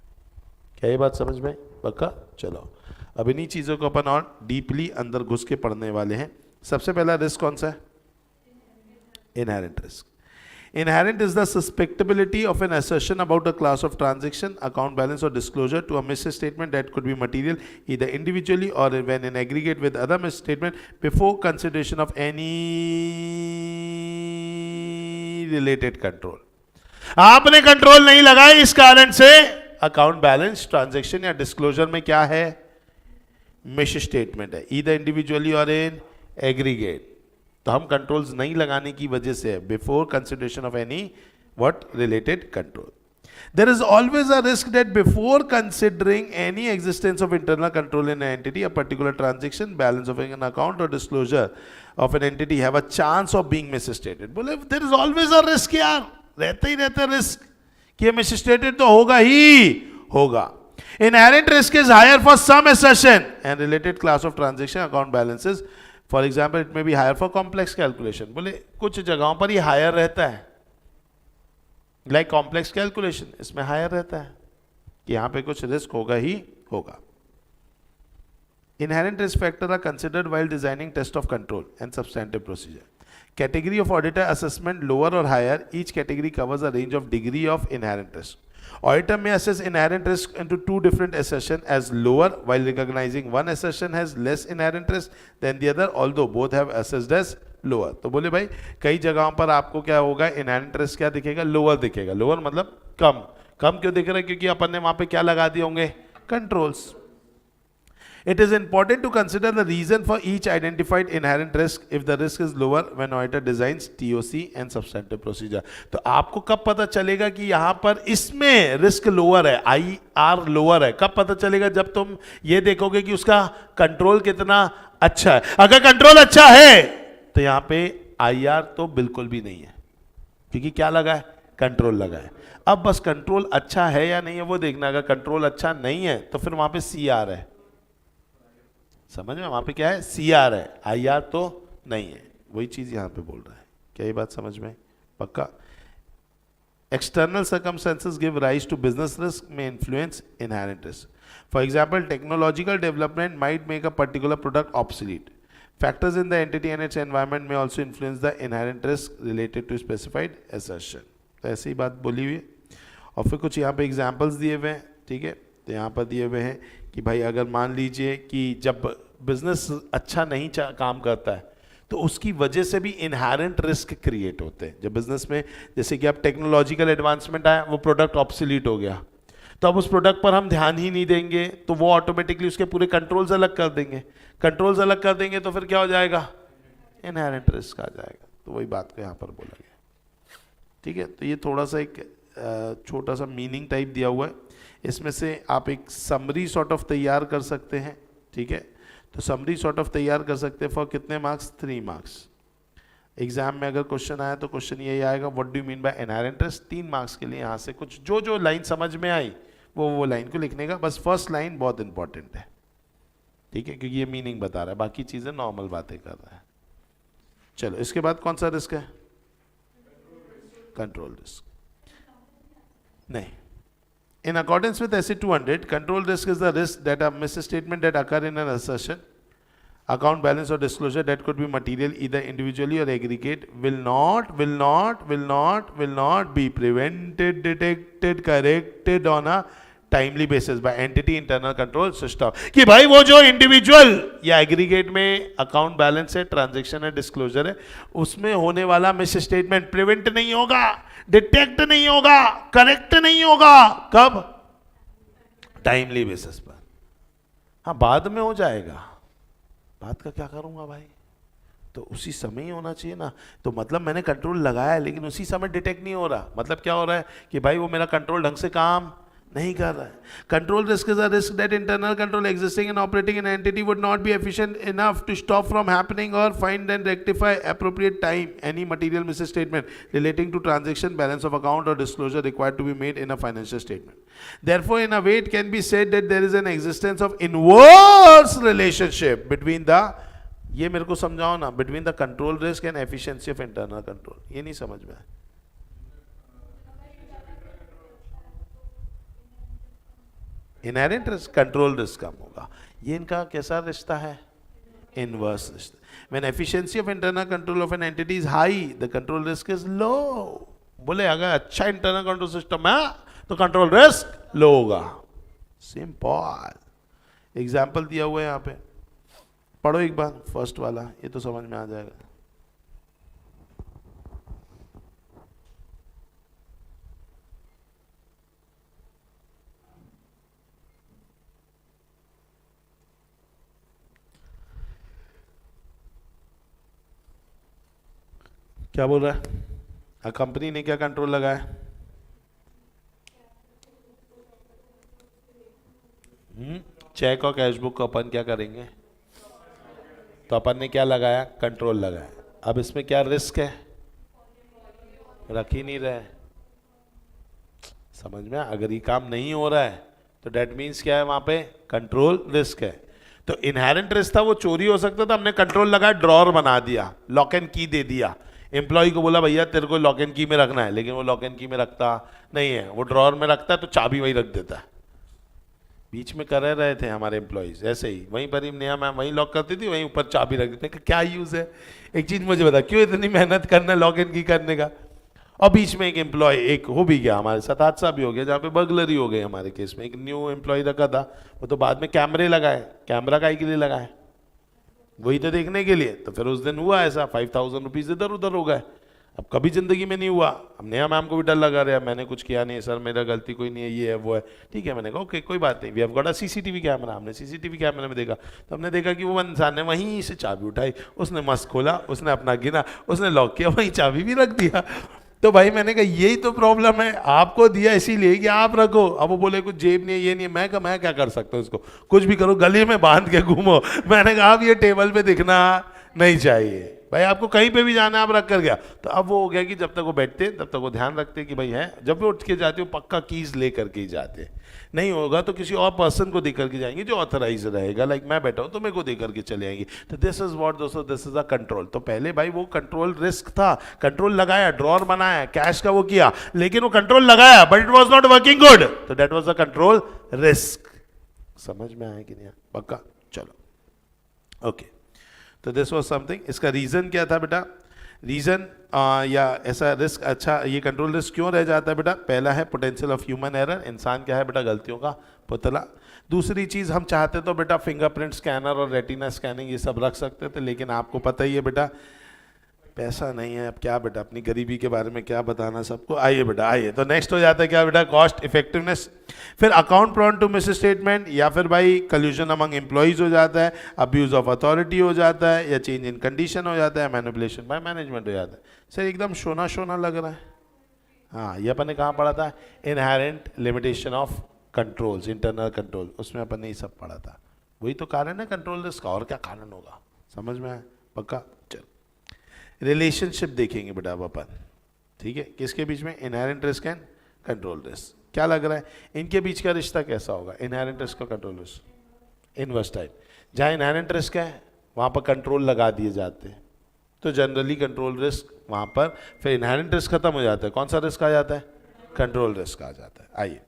क्या ये बात समझ में? पक्का? चलो अब इन्हीं चीजों को अपन और डीपली अंदर घुस के पढ़ने वाले हैं। सबसे पहला रिस्क कौन सा है? Inherent risk. Inherent is the susceptibility of an assertion about a class of transaction, account balance or disclosure to a misstatement that could be material either individually or when in aggregate with other misstatement before consideration of any related control. आपने control नहीं लगाया, इस कारण से account balance, transaction या disclosure में क्या है? मिस स्टेटमेंट है, ईदर इंडिविजुअली और इन एग्रीगेट। तो हम कंट्रोल्स नहीं लगाने की वजह से before consideration of any what related control, there is always a risk that before considering any existence of internal control in an entity, a particular transaction, balance of an account or disclosure of an entity have a chance of being misstated. बोले there is always a risk यार, रहता ही रहता risk कि मिसस्टेटेड तो होगा ही होगा. Inherent risk is higher for some assertion and related class of transaction account balances. For example, it may be higher for complex calculation. बोले कुछ जगहों पर ये हायर रहता है, like complex calculation, इसमें हायर रहता है कि यहाँ पे कुछ रिस्क होगा ही होगा. Inherent risk factors are considered while designing test of control and substantive procedure. Category of auditor assessment lower or higher. Each category covers a range of degree of inherent risk. Auditor may assess inherent risk into two different assertions as lower, while recognizing one assertion has less inherent risk than the other, although both have assessed as lower. तो बोले भाई कई जगहों पर आपको क्या होगा, inherent risk क्या दिखेगा, lower दिखेगा. lower मतलब कम. कम क्यों दिख रहा है, क्योंकि अपन ने वहां पे क्या लगा दिए होंगे, controls. It is important to consider the reason for each identified inherent risk if the risk is lower when auditor designs TOC and substantive procedure. तो आपको कब पता चलेगा कि यहाँ पर इसमें रिस्क लोअर है, IR लोअर है? कब पता चलेगा, जब तुम ये देखोगे कि उसका कंट्रोल कितना अच्छा है. अगर कंट्रोल अच्छा है तो यहाँ पे IR तो बिल्कुल भी नहीं है, क्योंकि क्या लगा है, कंट्रोल लगा है. अब बस कंट्रोल अच्छा है या नहीं है वो देखना. अगर कंट्रोल अच्छा नहीं है तो फिर वहां पे CR है. समझ में, वहां पे क्या है, CR है, IR तो नहीं है. वही चीज यहां पे बोल रहा है. क्या ये बात समझ में पक्का? External circumstances give rise to business risk may influence inherent risk. For example, technological development might make a particular product obsolete. Factors in the entity and its environment may also influence the inherent risk related to specified assertion. तो ऐसी ही बात बोली हुई है. और फिर कुछ यहाँ पे एग्जाम्पल्स दिए हुए हैं. ठीक है, तो यहाँ पर दिए हुए हैं कि भाई अगर मान लीजिए कि जब बिजनेस अच्छा नहीं काम करता है तो उसकी वजह से भी इनहेरेंट रिस्क क्रिएट होते हैं. जब बिजनेस में जैसे कि अब टेक्नोलॉजिकल एडवांसमेंट आया, वो प्रोडक्ट ऑब्सोलीट हो गया, तो अब उस प्रोडक्ट पर हम ध्यान ही नहीं देंगे तो वो ऑटोमेटिकली उसके पूरे कंट्रोल्स अलग कर देंगे. कंट्रोल्स अलग कर देंगे तो फिर क्या हो जाएगा, इनहेरेंट रिस्क आ जाएगा. तो वही बात को यहाँ पर बोला गया. ठीक है, तो ये थोड़ा सा एक छोटा सा मीनिंग टाइप दिया हुआ है. इसमें से आप एक समरी सॉर्ट ऑफ तैयार कर सकते हैं. ठीक है, तो समरी सॉर्ट ऑफ तैयार कर सकते हैं. फॉर कितने मार्क्स, 3 मार्क्स. एग्जाम में अगर क्वेश्चन आया तो क्वेश्चन यही आएगा, what do you mean by inherent risk. 3 marks के लिए यहाँ से कुछ जो लाइन समझ में आई वो लाइन को लिखने का. बस फर्स्ट लाइन बहुत इंपॉर्टेंट है. ठीक है, क्योंकि ये मीनिंग बता रहा है, बाकी चीजें नॉर्मल बातें कर रहा है. चलो, इसके बाद कौन सा रिस्क है, कंट्रोल रिस्क. नहीं, in accordance with SE 200, control risk is the risk that a misstatement that occur in an assertion, account balance or disclosure that could be material either individually or aggregate will not be prevented, detected, corrected on a timely basis by entity internal control system. कि भाई वो जो individual या aggregate में account balance है, transaction है, disclosure है, उसमें होने वाला मिस स्टेटमेंट प्रिवेंट नहीं होगा, डिटेक्ट नहीं होगा, करेक्ट नहीं होगा. कब, टाइमली बेसिस पर. हाँ, बाद में हो जाएगा, बात का क्या करूंगा भाई, तो उसी समय ही होना चाहिए ना. तो मतलब मैंने कंट्रोल लगाया है लेकिन उसी समय डिटेक्ट नहीं हो रहा, मतलब क्या हो रहा है कि भाई वो मेरा कंट्रोल ढंग से काम नहीं कर रहा है. Control risk is a risk that internal control existing and operating in entity would not be efficient enough to stop from happening or find and rectify appropriate time any material misstatement relating to transaction, balance of account or disclosure required to be made in a financial statement. Therefore, in a way, it can be said that there is an existence of inverse relationship between the, ये मेरे को समझाओ ना, between the control risk and efficiency of internal control. ये नहीं समझ में आया. इनहेरेंट रिस्क, कंट्रोल रिस्क कम होगा. ये इनका कैसा रिश्ता है, इनवर्स रिश्ता. When efficiency of internal control of an entity is high, the control risk is low. बोले अगर अच्छा इंटरनल कंट्रोल सिस्टम है तो कंट्रोल रिस्क लो होगा. सिंपल. एग्जाम्पल दिया हुआ है यहाँ पे, पढ़ो एक बार फर्स्ट वाला, ये तो समझ में आ जाएगा. क्या बोल रहा है, कंपनी ने क्या कंट्रोल लगाया, चेक और कैश बुक को अपन क्या करेंगे, तो अपन ने क्या लगाया, कंट्रोल लगाया. अब इसमें क्या रिस्क है, रख ही नहीं रहे, समझ में? अगर ये काम नहीं हो रहा है तो डेट मीन्स क्या है, वहां पे कंट्रोल रिस्क है। तो इनहेरेंट रिस्क था, वो चोरी हो सकता था, हमने कंट्रोल लगाया, ड्रॉर बना दिया, लॉक एंड की दे दिया, एम्प्लॉय को बोला भैया तेरे को लॉक एंड की में रखना है, लेकिन वो लॉक एंड की में रखता नहीं है, वो ड्रॉर में रखता है तो चाबी वही रख देता है। बीच में कर रहे थे हमारे एम्प्लॉयज ऐसे ही, वहीं पर ही नेहा मैम वहीं लॉक करती थी, वहीं ऊपर चाबी रख देते। क्या यूज है? एक चीज मुझे बता, क्यों इतनी मेहनत करना लॉक इन की करने का? और बीच में एक एम्प्लॉय एक हो भी गया, हमारे साथ हादसा भी हो गया जहाँ पे बर्गलरी हो गई हमारे केस में। एक न्यू एम्प्लॉय रखा था, वो तो बाद में कैमरे लगाए, कैमरा काहे के लिए लगाए? वही तो देखने के लिए। तो फिर उस दिन हुआ ऐसा, 5000 रुपीज इधर उधर हो गए। अब कभी जिंदगी में नहीं हुआ। अब नेहा मैम को भी डर लगा रहा, मैंने कुछ किया नहीं सर, मेरा गलती कोई नहीं है, ये है वो है, ठीक है। मैंने कहा ओके कोई बात नहीं, we have got a CCTV camera. हमने सीसीटीवी कैमरे में देखा तो हमने देखा कि वो इंसान ने वहीं से चाबी उठाई, उसने मस्त खोला, उसने अपना गिना, उसने लॉक किया, वहीं चाबी भी रख दिया। तो भाई मैंने कहा यही तो प्रॉब्लम है, आपको दिया इसीलिए कि आप रखो। अब वो बोले कुछ जेब नहीं है, ये नहीं है। मैं कहा मैं क्या कर सकता हूँ इसको? कुछ भी करो, गले में बांध के घूमो। मैंने कहा अब ये टेबल पे दिखना नहीं चाहिए भाई, आपको कहीं पे भी जाना आप रख कर गया। तो अब वो हो गया कि जब तक वो बैठते तब तक वो ध्यान रखते कि भाई है, जब भी उठ के जाते हो पक्का कीज ले करके ही जाते। नहीं होगा तो किसी और पर्सन को दे करके जाएंगे जो ऑथराइज रहेगा, लाइक मैं बैठा हूं तो मेरे को दे करके चले आएंगे। तो दिस इज व्हाट दोस्तों, दिस इज अ कंट्रोल। तो पहले भाई वो कंट्रोल रिस्क था, कंट्रोल लगाया, ड्रॉर बनाया, कैश का वो किया, लेकिन वो कंट्रोल लगाया but it was not working good, तो that was a control risk. समझ में आया कि नहीं? पक्का? चलो ओके। तो दिस वॉज समथिंग। इसका रीजन क्या था बेटा? रीजन या ऐसा रिस्क, अच्छा ये कंट्रोल रिस्क क्यों रह जाता है बेटा? पहला है पोटेंशियल ऑफ ह्यूमन एरर, इंसान क्या है बेटा, गलतियों का पुतला। दूसरी चीज, हम चाहते तो बेटा फिंगरप्रिंट स्कैनर और रेटिना स्कैनिंग ये सब रख सकते थे, लेकिन आपको पता ही है बेटा पैसा नहीं है। अब क्या बेटा, अपनी गरीबी के बारे में क्या बताना सबको। आइए बेटा आइए। तो नेक्स्ट हो जाता है क्या बेटा, कॉस्ट इफेक्टिवनेस। फिर account prone to misstatement, या फिर भाई कल्यूजन अमंग एम्प्लॉइज हो जाता है, अब्यूज ऑफ अथॉरिटी हो जाता है, या चेंज इन कंडीशन हो जाता है, मैनिपुलेशन बाय मैनेजमेंट हो जाता है। सर एकदम शोना शोना लग रहा है। हाँ, ये अपन ने कहाँ पढ़ा था? Inherent limitation of controls, internal control, उसमें अपन ने ये सब पढ़ा था। वही तो कारण है कंट्रोल रिस्क का, और क्या कारण होगा? समझ में आया? पक्का? चल रिलेशनशिप देखेंगे बेटा अब अपन, ठीक है, किसके बीच में? Inherent risk and control risk. क्या लग रहा है इनके बीच का रिश्ता कैसा होगा? इनहेरेंट रिस्क और कंट्रोल रिस्क इनवर्स टाइप। जहाँ इनहेरेंट रिस्क है वहाँ पर कंट्रोल लगा दिए जाते हैं, तो जनरली कंट्रोल रिस्क वहाँ पर, फिर इनहेरेंट रिस्क खत्म हो जाता है, कौन सा रिस्क आ जाता है? कंट्रोल रिस्क आ जाता है। आइए,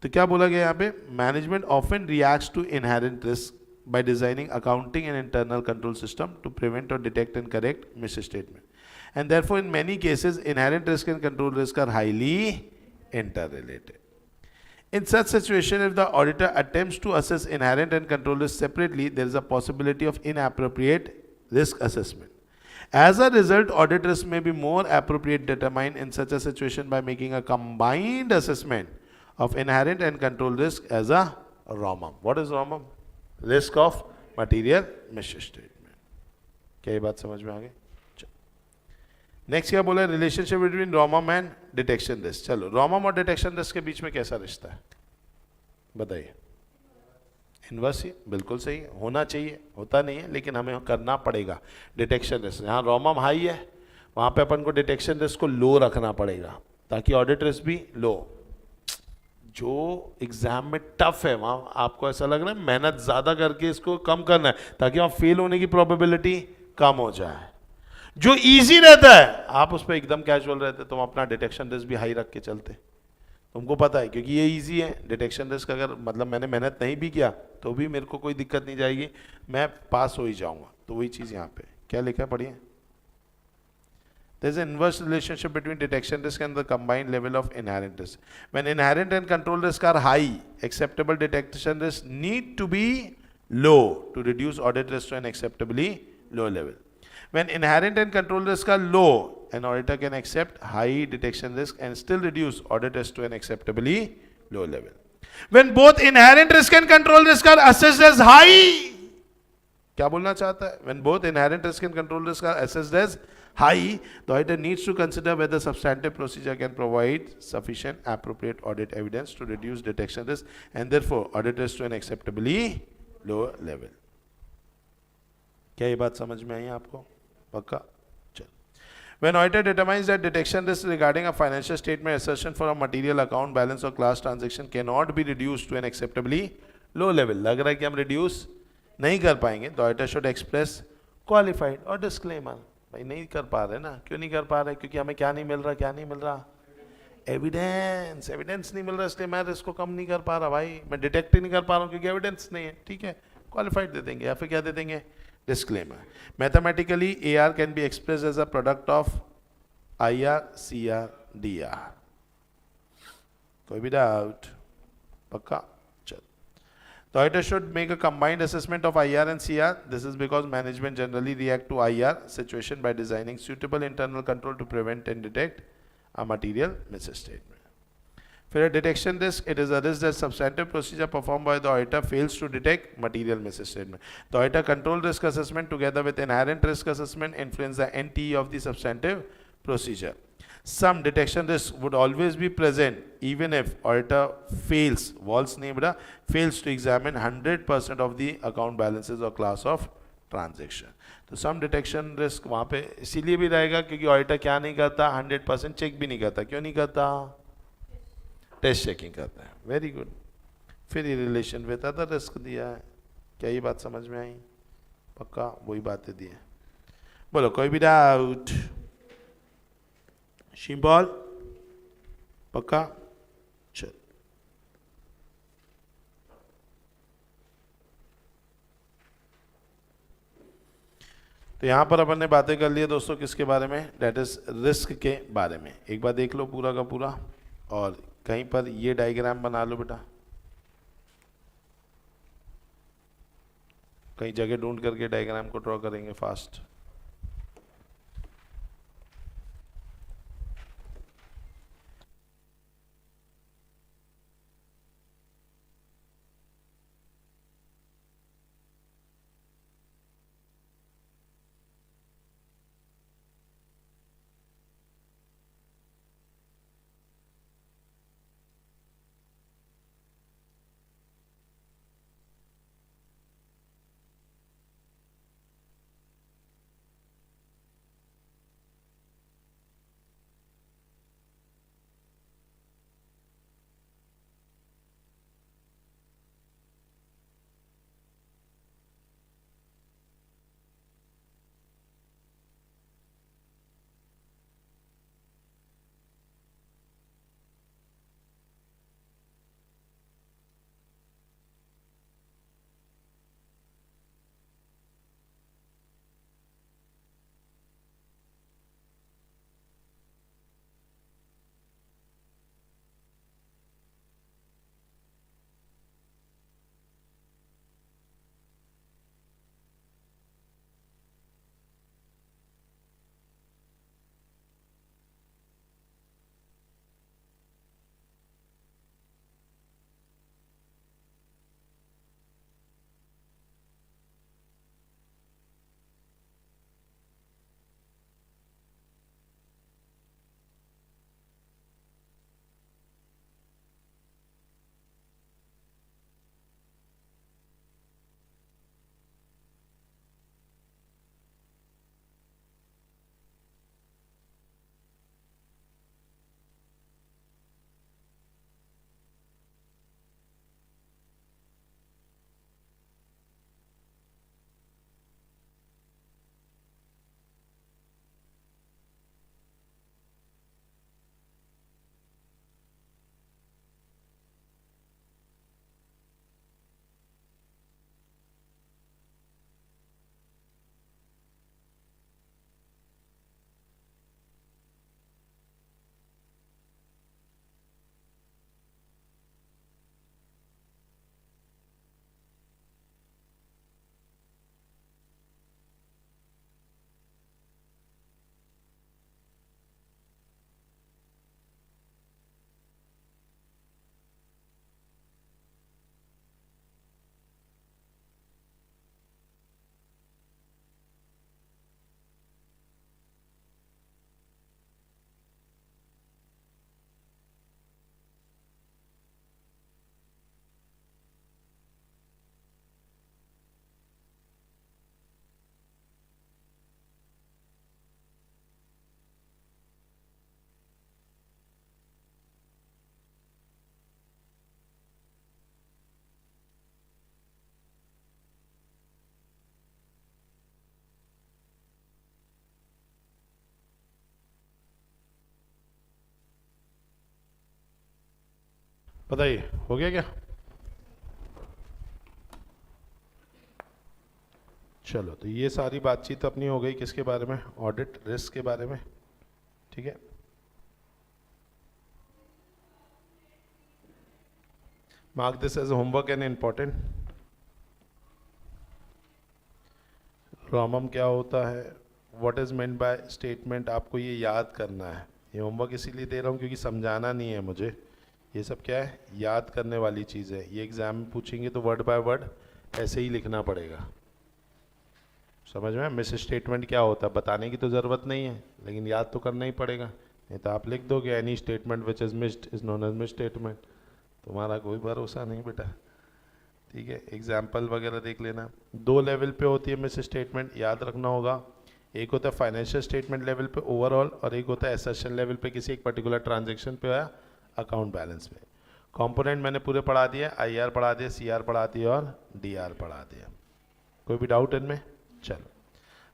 तो क्या बोला गया यहाँ पे? Management often reacts to inherent risk by designing accounting and internal control system to prevent or detect and correct misstatement. And therefore, in many cases, inherent risk and control risk are highly interrelated. In such situation, if the auditor attempts to assess inherent and control risk separately, there is a possibility of inappropriate risk assessment. As a result, audit risk may be more appropriate determined in such a situation by making a combined assessment of inherent and control risk as a ROMM. What is ROMM? Risk of material misstatement. क्या ये बात समझ में आ गई? Next क्या बोला? Relationship between रोमम and detection risk. चलो, रोमम और डिटेक्शन रिस्क के बीच में कैसा रिश्ता है बताइए? इनवर्स ही, बिल्कुल सही है, होना चाहिए, होता नहीं है लेकिन हमें करना पड़ेगा। डिटेक्शन रिस्क, जहाँ रोमम हाई है वहाँ पे अपन को डिटेक्शन रिस्क को लो रखना पड़ेगा ताकि ऑडिट रिस्क भी लो। जो एग्जाम में टफ है वहाँ आपको ऐसा लग रहा है मेहनत ज़्यादा करके इसको कम करना है ताकि वहाँ फेल होने की प्रोबेबिलिटी कम हो जाए। जो इजी रहता है आप उस पर एकदम कैजुअल रहते, तुम अपना डिटेक्शन रिस्क भी हाई रख के चलते, तुमको पता है क्योंकि ये इजी है। डिटेक्शन रिस्क अगर मतलब मैंने मेहनत नहीं भी किया तो भी मेरे को कोई दिक्कत नहीं जाएगी, मैं पास हो ही जाऊँगा। तो वही चीज़ यहाँ पे क्या लिखा है पढ़िए। There is an inverse relationship between detection risk and the combined level of inherent risk. When inherent and control risk are high, acceptable detection risk need to be low to reduce audit risk to an acceptably low level. When inherent and control risk are low, an auditor can accept high detection risk and still reduce audit risk to an acceptably low level. When both inherent risk and control risk are assessed as high, क्या बोलना चाहता है? When both inherent risk and control risk are assessed as high, the auditor needs to consider whether substantive procedure can provide sufficient appropriate audit evidence to reduce detection risk and therefore audit risk to an acceptably low level. क्या ये बात समझ में आई आपको? पक्का? चल, When auditor determines that detection risk regarding a financial statement assertion for a material account balance or class transaction cannot be reduced to an acceptably low level, लग रहा है कि हम reduce नहीं कर पाएंगे, तो auditor should express qualified और disclaimer, भाई नहीं कर पा रहे ना, क्यों नहीं कर पा रहे, क्योंकि हमें क्या नहीं मिल रहा, क्या नहीं मिल रहा, एविडेंस, एविडेंस नहीं मिल रहा, इसलिए मैं रिस्क को कम नहीं कर पा रहा भाई, मैं डिटेक्ट ही नहीं कर पा रहा हूँ क्योंकि एविडेंस नहीं है, ठीक है, क्वालिफाइड दे देंगे, या फिर क्या दे देंगे, disclaimer. Mathematically, AR can be expressed as a product of IR, CR, DR. कोई भी डाउट? पक्का? चल. The auditor should make a combined assessment of IR and CR. This is because management generally react to IR situation by designing suitable internal control to prevent and detect a material misstatement. For a detection risk, it is a risk that substantive procedure performed by the auditor fails to detect material misstatement. The auditor control risk assessment together with inherent risk assessment influence the NTE of the substantive procedure. Some detection risk would always be present even if auditor fails, fails to examine 100% of the account balances or class of transaction. तो सम detection risk वहाँ पे इसीलिए भी रहेगा क्योंकि auditor क्या नहीं करता, 100% चेक भी नहीं करता. क्यों नहीं करता? टेस्ट चेकिंग करता है. Very good. फिर ये रिलेशन विद अदर रिस्क दिया है. क्या ये बात समझ में आई? पक्का वही बातें दी है. बोलो कोई भी डाउट? शिम्बॉल पक्का? चल. तो यहाँ पर अपन ने बातें कर ली दोस्तों किसके बारे में? डेट इज रिस्क के बारे में. एक बार देख लो पूरा का पूरा और कहीं पर ये डायग्राम बना लो बेटा, कहीं जगह ढूंढ करके डायग्राम को ड्रॉ करेंगे फास्ट. बताइए हो गया क्या? चलो, तो ये सारी बातचीत अपनी हो गई किसके बारे में? ऑडिट रिस्क के बारे में, ठीक है। Mark this as homework and important. ROMM क्या होता है, what is meant by statement, आपको ये याद करना है। ये होमवर्क इसीलिए दे रहा हूँ क्योंकि समझाना नहीं है मुझे, ये सब क्या है, याद करने वाली चीज़ है। ये एग्जाम में पूछेंगे तो वर्ड बाय वर्ड ऐसे ही लिखना पड़ेगा, समझ में? मिस स्टेटमेंट क्या होता है बताने की तो ज़रूरत नहीं है, लेकिन याद तो करना ही पड़ेगा, नहीं तो आप लिख दोगे any statement which is missed is known as misstatement. तुम्हारा कोई भरोसा नहीं बेटा, ठीक है। एग्जाम्पल वगैरह देख लेना। दो लेवल पे होती है मिस स्टेटमेंट, याद रखना होगा। एक होता है फाइनेंशियल स्टेटमेंट लेवल पे ओवरऑल, और एक होता है एसेशन लेवल पे किसी एक पर्टिकुलर ट्रांजेक्शन पे या अकाउंट बैलेंस पे। कंपोनेंट मैंने पूरे पढ़ा दिए, IR पढ़ा दिया, CR पढ़ा दिया और DR पढ़ा दिया। कोई भी डाउट इनमें? चलो,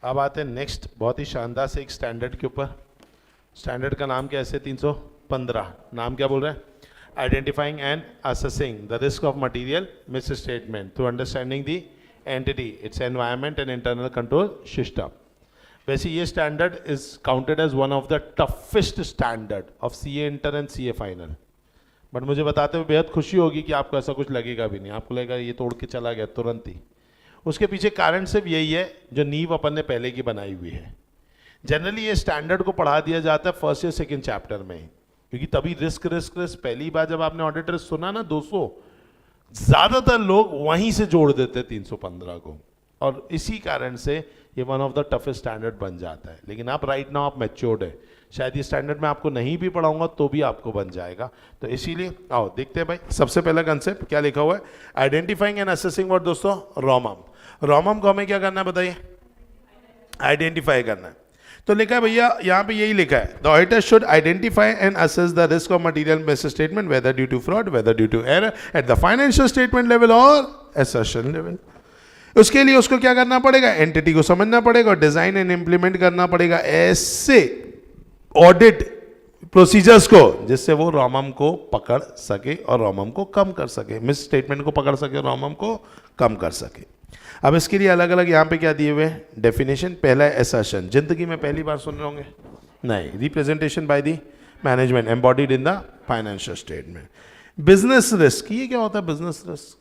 अब आते हैं नेक्स्ट बहुत ही शानदार से एक स्टैंडर्ड के ऊपर। स्टैंडर्ड का नाम क्या है? ऐसे 315 नाम क्या बोल रहे हैं? Identifying and assessing the risk of material misstatement through understanding the entity, its environment and internal control system. वैसे ये standard is counted as one of the toughest standard of CA inter and CA final. But मुझे बताते हुए बेहद खुशी होगी कि आपको ऐसा कुछ लगेगा भी नहीं, आपको लगेगा ये तोड़ के चला गया तुरंत ही। उसके पीछे कारण सिर्फ यही है, जो नींव अपन ने पहले की बनाई हुई है। जनरली ये स्टैंडर्ड को पढ़ा दिया जाता है फर्स्ट या सेकंड चैप्टर में, क्योंकि तभी रिस्क रिस्क रिस्क पहली बार जब आपने ऑडिट रिस्क सुना ना 200, ज्यादातर लोग वहीं से जोड़ देते 315 को, और इसी कारण से ये one of the toughest standard बन जाता है। लेकिन आप राइट नाउ आप मैच्योर्ड है, शायद ये स्टैंडर्ड मैं आपको नहीं भी पढ़ाऊंगा तो भी आपको बन जाएगा। तो इसीलिए आओ देखते हैं भाई, सबसे पहला कंसेप्ट क्या लिखा हुआ है? आइडेंटिफाइंग एंड असेसिंग व्हाट दोस्तों? रॉमम। रॉमम को हमें क्या करना है बताइए? आइडेंटिफाई करना है। तो लिखा है भैया, यहाँ पे यही लिखा है, the auditor should identify and assess the risk of material misstatement whether due to fraud, whether due to error at the financial statement level और असर्शन लेवल। उसके लिए उसको क्या करना पड़ेगा? एंटिटी को समझना पड़ेगा और डिजाइन एंड इंप्लीमेंट करना पड़ेगा ऐसे ऑडिट प्रोसीजर्स को जिससे वो रॉमम को पकड़ सके और रॉमम को कम कर सके, मिस स्टेटमेंट को पकड़ सके, रॉमम को कम कर सके। अब इसके लिए अलग अलग यहाँ पे क्या दिए हुए हैं? डेफिनेशन। पहला है असर्शन, जिंदगी में पहली बार सुन रहे होंगे, नहीं, representation by the management embodied in the financial statement. Business risk, ये क्या होता है बिजनेस रिस्क?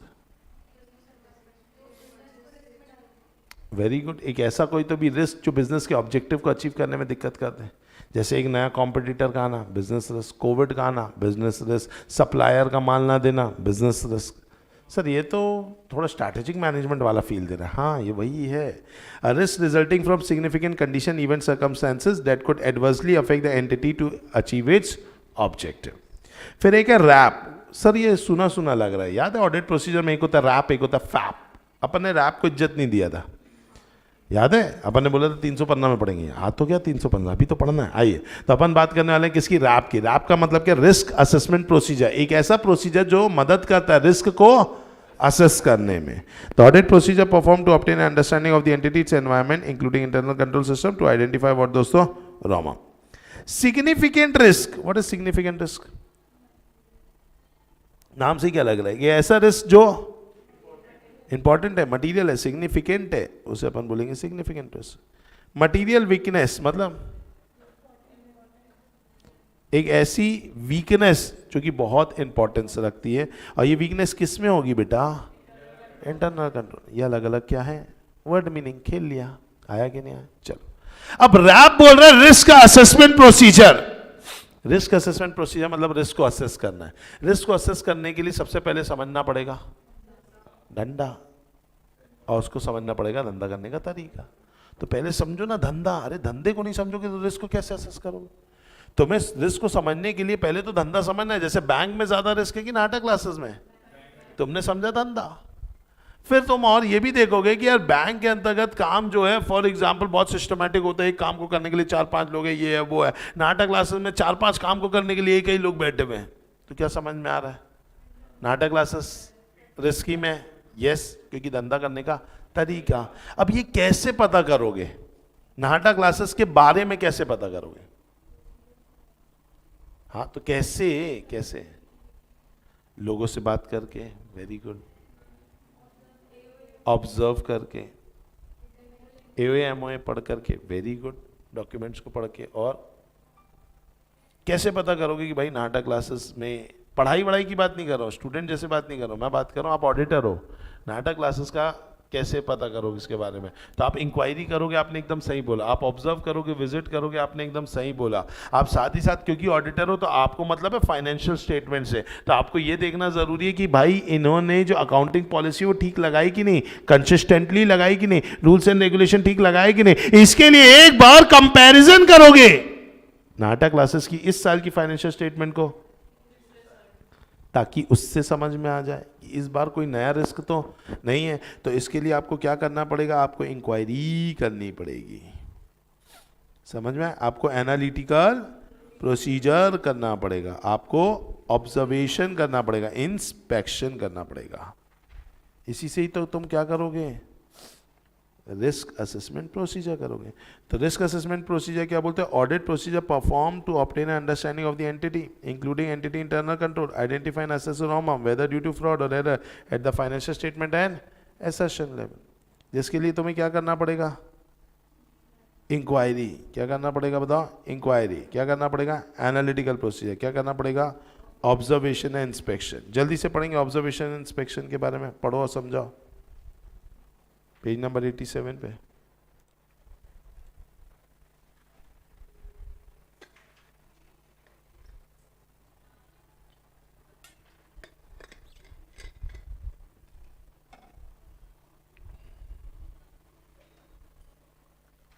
Very good. एक ऐसा कोई तो भी रिस्क जो बिजनेस के ऑब्जेक्टिव को अचीव करने में दिक्कत करते हैं, जैसे एक नया कॉम्पिटिटर का आना, बिजनेस रिस्क। कोविड का आना, बिजनेस रिस्क। सप्लायर का माल ना देना, बिजनेस रिस्क। सर ये तो थोड़ा स्ट्रैटेजिक मैनेजमेंट वाला फील दे रहा है। हाँ, ये वही है। A risk resulting from significant condition, event, circumstances that could adversely affect the entity to achieve its objective. फिर एक है रैप। सर ये सुना सुना लग रहा है, याद है ऑडिट प्रोसीजर में एक होता है रैप, एक होता है फैप। अपन ने रैप को इज्जत नहीं दिया था, याद है? अपन ने बोला था 315 में पढ़ेंगे, आज तो क्या 315 अभी तो पढ़ना है। आइए, तो अपन बात करने वाले हैं किसकी? रैप की। रैप का मतलब क्या? Risk assessment procedure. एक ऐसा प्रोसीजर जो मदद करता है रिस्क को असेस करने में। The audit procedure perform to obtain understanding of the entity, its environment including internal control system to identify what दोस्तों? ROMM. Significant risk. What is significant risk? नाम से क्या लग रहा है? ये ऐसा रिस्क जो इंपॉर्टेंट है, मटीरियल है, सिग्निफिकेंट है, उसे अपन बोलेंगे सिग्निफिकेंट रिस्क। मटीरियल वीकनेस मतलब एक ऐसी वीकनेस जो कि बहुत इंपॉर्टेंस रखती है, और ये वीकनेस किस में होगी बेटा? Internal control. ये अलग अलग क्या है? वर्ड मीनिंग खेल लिया, आया कि नहीं आया? चलो, अब रैप बोल रहा है risk assessment procedure. Risk assessment procedure मतलब रिस्क को असेस करना है। रिस्क को असेस करने के लिए सबसे पहले समझना पड़ेगा धंधा, और उसको समझना पड़ेगा धंधा करने का तरीका। तो पहले समझो ना धंधा। अरे धंधे को नहीं समझोगे तो रिस्क को कैसे असेस करोगे? तुम्हें रिस्क को समझने के लिए पहले तो धंधा समझना है। जैसे बैंक में ज्यादा रिस्क है कि नाटा क्लासेस में? तुमने समझा धंधा, फिर तुम और ये भी देखोगे कि यार बैंक के अंतर्गत काम जो है, फॉर एग्जांपल बहुत सिस्टमैटिक होता है। एक काम को करने के लिए 4-5 लोग हैं, ये है वो है। नाटा क्लासेस में 4-5 काम को करने के लिए कई लोग बैठे हुए हैं। तो क्या समझ में आ रहा है? नाटा क्लासेस रिस्की में, यस, क्योंकि धंधा करने का तरीका। अब ये कैसे पता करोगे? नाटा क्लासेस के बारे में कैसे पता करोगे? हाँ, तो कैसे कैसे लोगों से बात करके, वेरी गुड, ऑब्जर्व करके, AOA पढ़ करके, वेरी गुड, डॉक्यूमेंट्स को पढ़ के। और कैसे पता करोगे कि भाई नाटा क्लासेस में, पढ़ाई वढ़ाई की बात नहीं कर रहा हूँ, स्टूडेंट जैसे बात नहीं कर रहा हूँ, मैं बात कर रहा हूँ आप ऑडिटर हो, नाटा क्लासेस का कैसे पता करोगे इसके बारे में? तो आप इंक्वायरी करोगे, आपने एकदम सही बोला, आप ऑब्जर्व करोगे, विजिट करोगे, आपने एकदम सही बोला। आप साथ ही साथ क्योंकि ऑडिटर हो तो आपको मतलब है फाइनेंशियल स्टेटमेंट से, तो आपको ये देखना जरूरी है कि भाई इन्होंने जो अकाउंटिंग पॉलिसी वो ठीक लगाई कि नहीं, कंसिस्टेंटली लगाई कि नहीं, रूल्स एंड रेगुलेशन ठीक लगाए कि नहीं। इसके लिए एक बार कंपैरिजन करोगे नाटा क्लासेस की इस साल की फाइनेंशियल स्टेटमेंट को, ताकि उससे समझ में आ जाए कि इस बार कोई नया रिस्क तो नहीं है। तो इसके लिए आपको क्या करना पड़ेगा, आपको इंक्वायरी करनी पड़ेगी, समझ में? आपको एनालिटिकल प्रोसीजर करना पड़ेगा, आपको ऑब्जर्वेशन करना पड़ेगा, इंस्पेक्शन करना पड़ेगा। इसी से ही तो तुम क्या करोगे, रिस्क असेसमेंट प्रोसीजर करोगे। तो रिस्क असेसमेंट प्रोसीजर क्या बोलते हैं, audit procedure perform to obtain an understanding of the entity including entity internal control, identify and assess ROMM whether due to fraud or error at the financial statement and assertion level. जिसके लिए तुम्हें क्या करना पड़ेगा, inquiry. क्या करना पड़ेगा बताओ, इंक्वायरी। क्या करना पड़ेगा, एनालिटिकल प्रोसीजर। क्या करना पड़ेगा, ऑब्जर्वेशन एंड इंस्पेक्शन। जल्दी से पढ़ेंगे ऑब्जर्वेशन एंड इंस्पेक्शन के बारे में, पढ़ो और समझाओ, पेज नंबर 87 पे।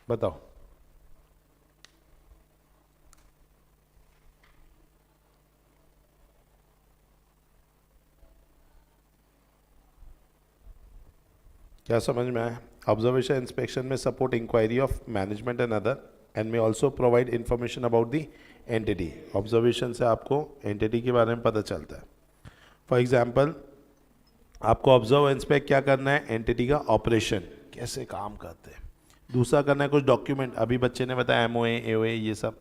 बताओ, क्या समझ में आया? Observation inspection may support inquiry of management and other and may also provide information about the entity. Observation से आपको एंटिटी के बारे में पता चलता है। फॉर एग्जाम्पल, आपको ऑब्जर्व इंस्पेक्ट क्या करना है, एंटिटी का ऑपरेशन कैसे काम करते हैं। दूसरा करना है कुछ डॉक्यूमेंट, अभी बच्चे ने बताया MOA AOA ये सब।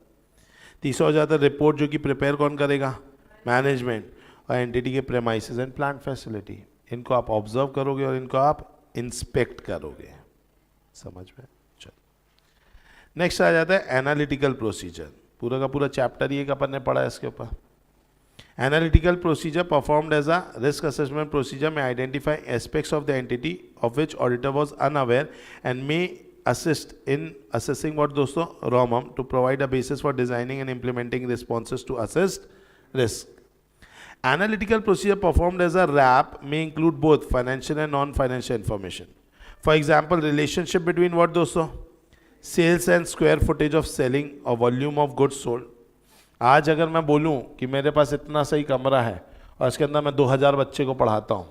तीसरा हो जाता है रिपोर्ट, जो कि प्रिपेयर कौन करेगा, मैनेजमेंट। और एंटिटी के प्रेमाइसेस एंड प्लांट फैसिलिटी, इनको आप ऑब्जर्व करोगे और इनको आप इंस्पेक्ट करोगे, समझ में? चलो, नेक्स्ट आ जाता है एनालिटिकल प्रोसीजर। पूरा का पूरा चैप्टर ये अपन ने पढ़ा है इसके ऊपर। Analytical procedure performed as a risk assessment procedure may identify aspects of the entity of which auditor was unaware and may assist in assessing what दोस्तों, ROMM to provide a basis for designing and implementing responses to assessed risk. Analytical procedure performed as a RAP may include both financial and non-financial information. For example, relationship between what दोस्तों, sales and square footage of selling or volume of goods sold. आज अगर मैं बोलूं कि मेरे पास इतना सही कमरा है और इसके अंदर मैं 2000 बच्चे को पढ़ाता हूं,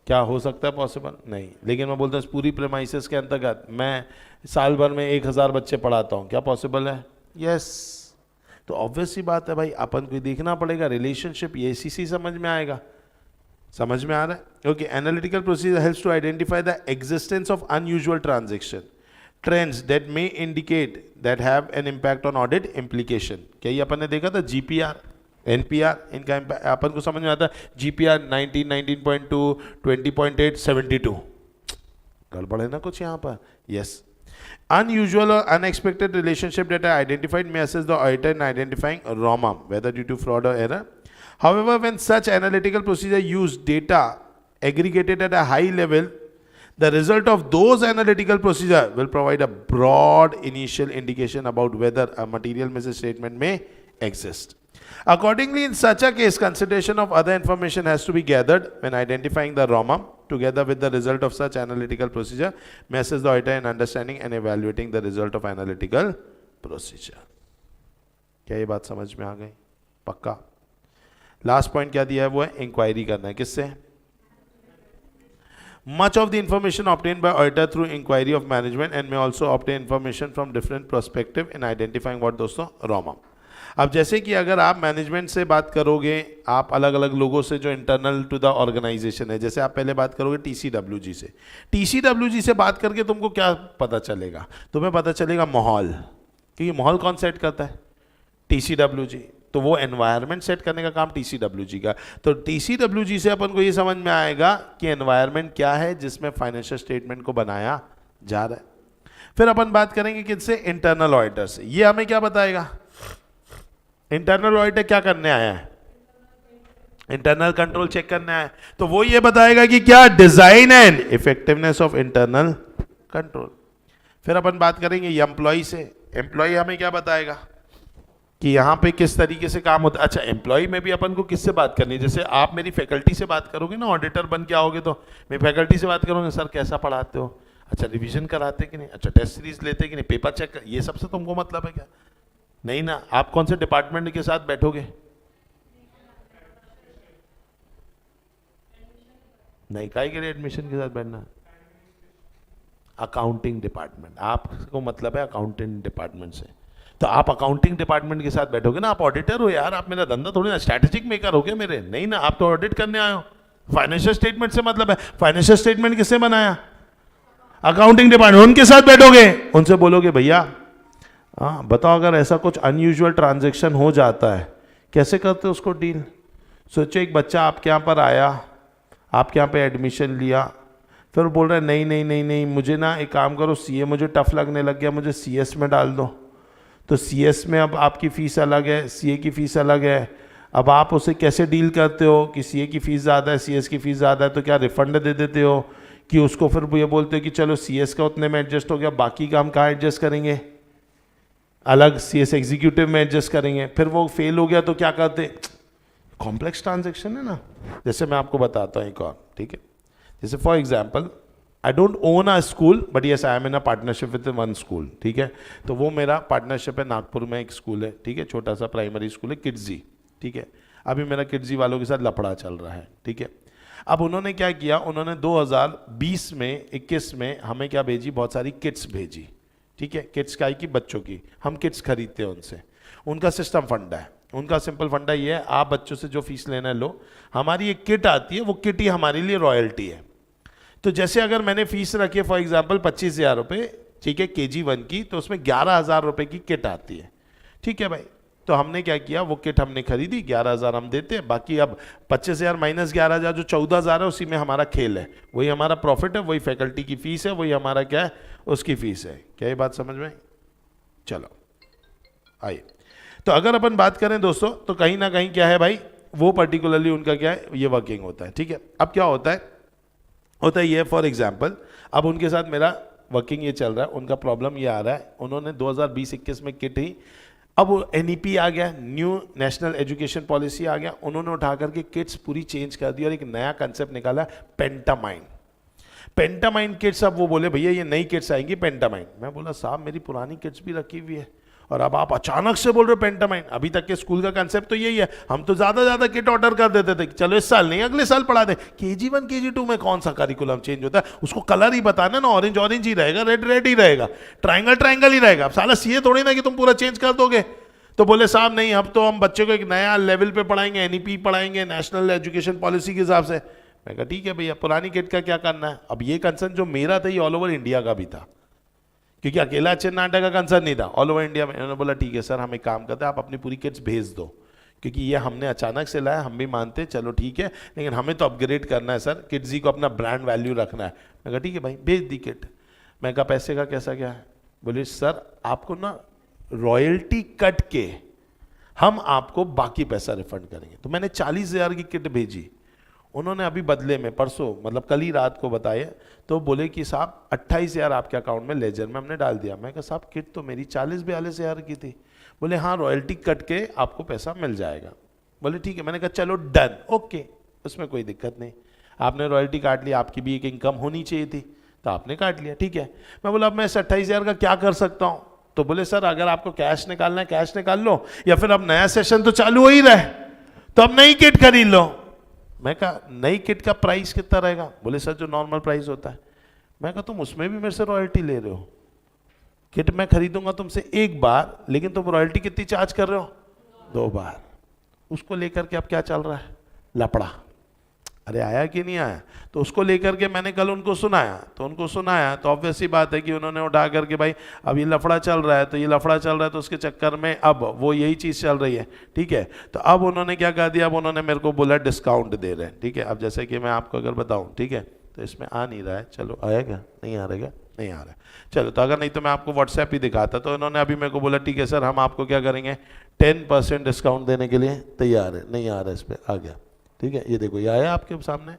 क्या हो सकता है पॉसिबल? नहीं। लेकिन मैं बोलता हूँ पूरी प्रेमाइसेस के अंतर्गत मैं साल भर में 1000 बच्चे पढ़ाता हूँ, क्या पॉसिबल है? यस। तो ऑब्वियस सी बात है भाई, अपन को देखना पड़ेगा रिलेशनशिप, ये इसी समझ में आएगा। समझ में आ रहा है? Okay. Analytical procedure helps to identify the existence of unusual transaction trends that may indicate that have an impact on audit implication. क्या ये अपन ने देखा था, GPR NPR, इनका अपन को समझ में आता है। GPR 19, 19.2, 20.8, 72, गड़बड़ है ना कुछ यहाँ पर? Yes. Unusual or unexpected relationship that are identified may assist the auditor in identifying ROMM, whether due to fraud or error. However, when such analytical procedure use data aggregated at a high level, the result of those analytical procedure will provide a broad initial indication about whether a material misstatement may exist. Accordingly, in such a case, consideration of other information has to be gathered when identifying the ROMM, together with the result of such analytical procedure may assist the auditor in understanding and evaluating the result of analytical procedure. क्या ये बात समझ में आ गई? पक्का? Last point क्या दिया है, वो है इंक्वायरी करना है। किससे? Much of the information obtained by auditor through inquiry of management and may also obtain information from different perspective in identifying what दोस्तों, ROMM. अब जैसे कि अगर आप मैनेजमेंट से बात करोगे, आप अलग अलग लोगों से जो इंटरनल टू द ऑर्गेनाइजेशन है, जैसे आप पहले बात करोगे TCWG से, TCWG से बात करके तुमको क्या पता चलेगा? तुम्हें पता चलेगा माहौल, क्योंकि माहौल कौन सेट करता है? TCWG। तो वो एनवायरनमेंट सेट करने का काम टीसीडब्ल्यूजी का। तो टीसीडब्ल्यूजी से अपन को ये समझ में आएगा कि एनवायरनमेंट क्या है जिसमें फाइनेंशियल स्टेटमेंट को बनाया जा रहा है। फिर अपन बात करेंगे किससे, इंटरनल ऑडिटर से। ये हमें क्या बताएगा, इंटरनल ऑडिटर क्या करने आया है, इंटरनल कंट्रोल चेक करने आया है। तो वो ये बताएगा कि क्या design and effectiveness of internal control. फिर अपन बात करेंगे एम्प्लॉय से। एम्प्लॉय हमें क्या बताएगा कि यहाँ पे किस तरीके से काम होता है। अच्छा, एम्प्लॉय में भी अपन को किससे बात करनी है, जैसे आप मेरी फैकल्टी से बात करोगे ना, ऑडिटर बन के आओगे तो मैं फैकल्टी से बात करूँगा, सर कैसा पढ़ाते हो, अच्छा रिवीजन कराते कि नहीं, अच्छा टेस्ट सीरीज लेते कि नहीं, पेपर चेक, ये सबसे तुमको मतलब है क्या, नहीं ना। आप कौन से डिपार्टमेंट के साथ बैठोगे, नहीं, काय के लिए एडमिशन के साथ बैठना, अकाउंटिंग डिपार्टमेंट, आपको मतलब है अकाउंटिंग डिपार्टमेंट से। तो आप अकाउंटिंग डिपार्टमेंट के साथ बैठोगे ना, आप ऑडिटर हो यार, आप मेरा धंधा थोड़ी ना स्ट्रैटेजिक मेकर हो गए मेरे, नहीं ना, आप तो ऑडिट करने आए हो। फाइनेंशियल स्टेटमेंट से मतलब है, फाइनेंशियल स्टेटमेंट किससे बनाया, अकाउंटिंग डिपार्टमेंट, उनके साथ बैठोगे, उनसे बोलोगे भैया हाँ बताओ अगर ऐसा कुछ अनयूजुअल ट्रांजैक्शन हो जाता है कैसे करते हो उसको डील। सोचो एक बच्चा आपके यहाँ पर आया, आपके यहाँ पे एडमिशन लिया, फिर बोल रहा है नहीं नहीं नहीं नहीं मुझे ना एक काम करो, सीए मुझे टफ लगने लग गया, मुझे सीएस में डाल दो। तो सीएस में अब आपकी फ़ीस अलग है, सीए की फ़ीस अलग है। अब आप उसे कैसे डील करते हो कि सीए की फ़ीस ज़्यादा है, सीएस की फ़ीस ज़्यादा है, तो क्या रिफंड दे देते हो कि उसको फिर ये बोलते हो कि चलो सीएस का उतने में एडजस्ट हो गया, बाकी का हम कहाँ एडजस्ट करेंगे, अलग सीएस एग्जीक्यूटिव में एडजस्ट करेंगे। फिर वो फेल हो गया तो क्या करते, कॉम्प्लेक्स ट्रांजेक्शन है ना। जैसे मैं आपको बताता हूँ एक और, ठीक है, जैसे for example I don't own a school but yes I am in a partnership with one school, ठीक है। तो वो मेरा पार्टनरशिप है, नागपुर में एक स्कूल है, ठीक है, छोटा सा प्राइमरी स्कूल है, किड्जी, ठीक है। अभी मेरा किड्जी वालों के साथ लफड़ा चल रहा है, ठीक है। अब उन्होंने क्या किया, उन्होंने 2020 में 21 में हमें क्या भेजी, बहुत सारी किट्स भेजी, ठीक है। किट्स क्या की, बच्चों की, हम किट्स खरीदते हैं उनसे। उनका सिस्टम फंडा है, उनका सिंपल फंडा ये है, आप बच्चों से जो फीस लेना है लो, हमारी एक किट आती है, वो किट ही हमारे लिए रॉयल्टी है। तो जैसे अगर मैंने फीस रखी है फॉर एग्जांपल 25,000 रुपये, ठीक है, KG1 की, तो उसमें 11,000 रुपये की किट आती है, ठीक है भाई। तो हमने क्या किया, वो किट हमने खरीदी, 11,000 हम देते हैं, बाकी अब 25,000 माइनस 11,000 जो 14,000 है, उसी में हमारा खेल है, वही हमारा प्रॉफिट है, वही फैकल्टी की फीस है, वही हमारा क्या है, उसकी फीस है। क्या ये बात समझ में आई? चलो आइए, तो अगर अपन बात करें दोस्तों, तो कहीं ना कहीं क्या है भाई, वो पर्टिकुलरली उनका क्या है, ये वर्किंग होता है, ठीक है। अब क्या होता है ये फॉर एग्जाम्पल, अब उनके साथ मेरा वर्किंग ये चल रहा है, उनका प्रॉब्लम ये आ रहा है, उन्होंने 2020-21 में किट ही, अब NEP आ गया, न्यू नेशनल एजुकेशन पॉलिसी आ गया, उन्होंने उठा करके किट्स पूरी चेंज कर दी और एक नया कंसेप्ट निकाला, पेंटामाइन। पेंटामाइन किट्स, अब वो बोले भैया ये नई किट्स आएंगी पेंटामाइन। मैं बोला साहब मेरी पुरानी किट्स भी रखी हुई है, और अब आप अचानक से बोल रहे हो पेंटामाइन। अभी तक के स्कूल का कंसेप्ट तो यही है, हम तो ज्यादा किट ऑर्डर कर देते थे, चलो इस साल नहीं अगले साल पढ़ा दे। KG1 KG2 में कौन सा करिकुलम चेंज होता है, उसको कलर ही बताना ना, ऑरेंज ऑरेंज ही रहेगा, रेड रेड ही रहेगा, ट्राइंगल ट्राइंगल ही रहेगा। अब साला सीए थोड़ी ना कि तुम पूरा चेंज कर दोगे। तो बोले साहब नहीं, अब तो हम बच्चे को एक नया लेवल पे पढ़ाएंगे, NEP पढ़ाएंगे, नेशनल एजुकेशन पॉलिसी के हिसाब से। मैं कहा ठीक है भैया, पुरानी किट का क्या करना है। अब ये कंसर्न जो मेरा था ये ऑल ओवर इंडिया का भी था, क्योंकि अकेला चेन्नई का कंसर्न नहीं था, ऑल ओवर इंडिया में। उन्होंने बोला ठीक है सर, हम एक काम करते हैं, आप अपनी पूरी किट्स भेज दो, क्योंकि ये हमने अचानक से लाया, हम भी मानते चलो ठीक है, लेकिन हमें तो अपग्रेड करना है सर, किड्जी को अपना ब्रांड वैल्यू रखना है। मैं कहा ठीक है भाई, भेज दी किट। मैं कहा पैसे का कैसा क्या है। बोले सर आपको ना रॉयल्टी कट के हम आपको बाकी पैसा रिफंड करेंगे। तो मैंने 40,000 की किट भेजी, उन्होंने अभी बदले में परसों मतलब कल ही रात को बताया, तो बोले कि साहब 28,000 आपके अकाउंट में लेजर में हमने डाल दिया। मैं कहा साहब किट तो मेरी 40-42,000 की थी। बोले हाँ रॉयल्टी कट के आपको पैसा मिल जाएगा। बोले ठीक है। मैंने कहा चलो डन, ओके, उसमें कोई दिक्कत नहीं, आपने रॉयल्टी काट लिया, आपकी भी एक इनकम होनी चाहिए थी तो आपने काट लिया, ठीक है। मैं बोला अब मैं इस 28,000 का क्या कर सकता हूँ। तो बोले सर अगर आपको कैश निकालना है कैश निकाल लो, या फिर अब नया सेशन तो चालू हो ही रहा है तो अब नई किट खरीद लो। मैं कहा नई किट का प्राइस कितना रहेगा। बोले सर जो नॉर्मल प्राइस होता है। मैं कहा तुम उसमें भी मेरे से रॉयल्टी ले रहे हो, किट मैं खरीदूंगा तुमसे एक बार, लेकिन तुम रॉयल्टी कितनी चार्ज कर रहे हो, 2 बार। उसको लेकर के अब क्या चल रहा है, लपड़ा। अरे आया कि नहीं आया? तो उसको लेकर के मैंने कल उनको सुनाया, तो ऑब्वियस सी बात है कि उन्होंने उठा करके भाई अब ये लफड़ा चल रहा है, तो उसके चक्कर में अब वो यही चीज़ चल रही है, ठीक है। तो अब उन्होंने क्या कह दिया, अब उन्होंने मेरे को बोला डिस्काउंट दे रहे हैं, ठीक है। अब जैसे कि मैं आपको अगर बताऊँ, ठीक है, तो इसमें आ नहीं रहा है, चलो आएगा, नहीं आ रहेगा, नहीं आ रहा है, चलो। तो अगर नहीं तो मैं आपको व्हाट्सएप ही दिखाता। तो इन्होंने अभी मेरे को बोला ठीक है सर, हम आपको क्या करेंगे 10% डिस्काउंट देने के लिए तैयार है। नहीं आ रहा है, इस पर आ गया, ठीक है। ये देखो, ये आया आपके सामने,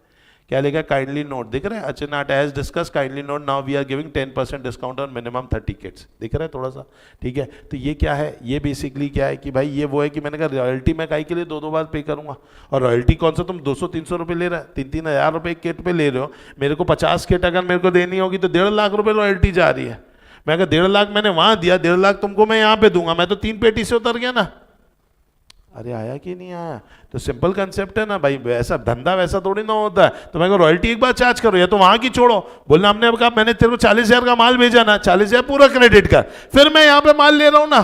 क्या लिखा, काइंडली नोट, दिख रहा है, अच्छा not as discuss kindly note now we are giving 10% discount on minimum 30 kits, दिख रहा है थोड़ा सा, ठीक है। तो ये क्या है, ये बेसिकली क्या है कि भाई ये वो है कि मैंने कहा रॉयल्टी मैं काई के लिए 2-2 बार पे करूंगा, और रॉयल्टी कौन सा तुम 200-300 रुपये ले रहा है, 3-3 हज़ार रुपये किट पे ले रहे हो, मेरे को 50 किट अगर मेरे को देनी होगी तो 1.5 लाख रुपये रॉयल्टी जा रही है। मैं कहा 1.5 लाख मैंने वहां दिया, 1.5 लाख तुमको मैं यहाँ पे दूंगा, मैं तो 3 पेटी से उतर गया ना। अरे आया कि नहीं आया? तो सिंपल कंसेप्ट है ना भाई, वैसा धंधा वैसा थोड़ी ना होता है। तो मैं रॉयल्टी एक बार चार्ज करो या तो वहां की छोड़ो। बोलना हमने अब कहा मैंने तेरे को 40,000 का माल भेजा ना, 40,000 पूरा क्रेडिट कर, फिर मैं यहां पे माल ले रहा हूं ना,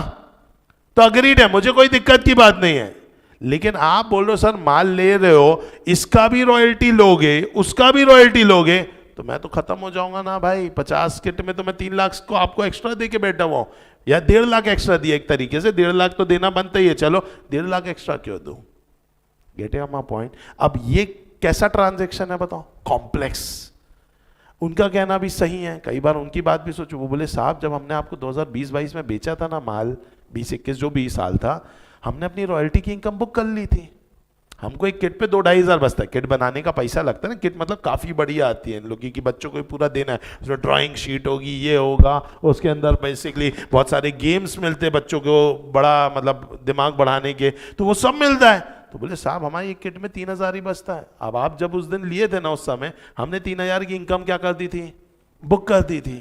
तो अग्रीड है, मुझे कोई दिक्कत की बात नहीं है। लेकिन आप बोल रहे हो सर माल ले रहे हो, इसका भी रॉयल्टी लोगे, उसका भी रॉयल्टी लोगे, तो मैं तो खत्म हो जाऊंगा ना भाई। 50 किट में तो मैं 3 लाख को आपको एक्स्ट्रा दे के बैठा हुआ हूं, या 1.5 लाख एक्स्ट्रा दिया, एक तरीके से 1.5 लाख तो देना बनता ही है, चलो 1.5 लाख एक्स्ट्रा क्यों दूं? Getting my point. अब ये कैसा ट्रांजैक्शन है बताओ, कॉम्प्लेक्स। उनका कहना भी सही है, कई बार उनकी बात भी सोचो। वो बोले साहब जब हमने आपको 2020-22 में बेचा था ना माल, 20-21 जो भी साल था, हमने अपनी रॉयल्टी की इनकम बुक कर ली थी। हमको एक किट पे 2-2.5 हज़ार बचता है, किट बनाने का पैसा लगता है ना, किट मतलब काफ़ी बढ़िया आती है इन लोगों की, बच्चों को पूरा देना है, उसमें ड्राइंग शीट होगी, ये होगा, उसके अंदर बेसिकली बहुत सारे गेम्स मिलते हैं बच्चों को, बड़ा मतलब दिमाग बढ़ाने के, तो वो सब मिलता है। तो बोले साहब हमारी एक किट में 3 हज़ार ही बचता है। अब आप जब उस दिन लिए थे ना, उस समय हमने 3 हज़ार की इनकम क्या कर दी थी, बुक कर दी थी।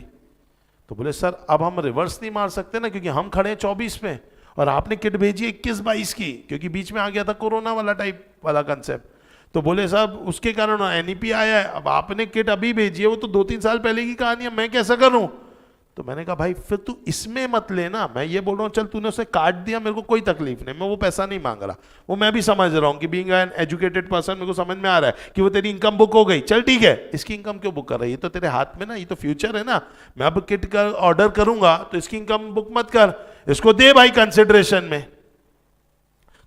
तो बोले सर अब हम रिवर्स नहीं मार सकते ना, क्योंकि हम खड़े हैं 24 पे और आपने किट भेजी 21-22 की, क्योंकि बीच में आ गया था कोरोना वाला टाइप वाला कंसेप्ट। तो बोले साहब उसके कारण एनईपी आया है, अब आपने किट अभी भेजी है, वो तो 2-3 साल पहले की कहानी है, मैं कैसा करूं? तो मैंने कहा भाई फिर तू इसमें मत लेना, मैं ये बोल रहा हूँ चल तूने उसे काट दिया, मेरे को कोई तकलीफ नहीं, मैं वो पैसा नहीं मांग रहा, वो मैं भी समझ रहा हूँ कि बीइंग एन एजुकेटेड पर्सन मेरे को समझ में आ रहा है कि वो तेरी इनकम बुक हो गई, चल ठीक है, इसकी इनकम क्यों बुक कर रही है, ये तो तेरे हाथ में ना, ये तो फ्यूचर है ना, मैं अब किट का ऑर्डर करूंगा तो इसकी इनकम बुक मत कर, इसको दे भाई कंसिडरेशन में।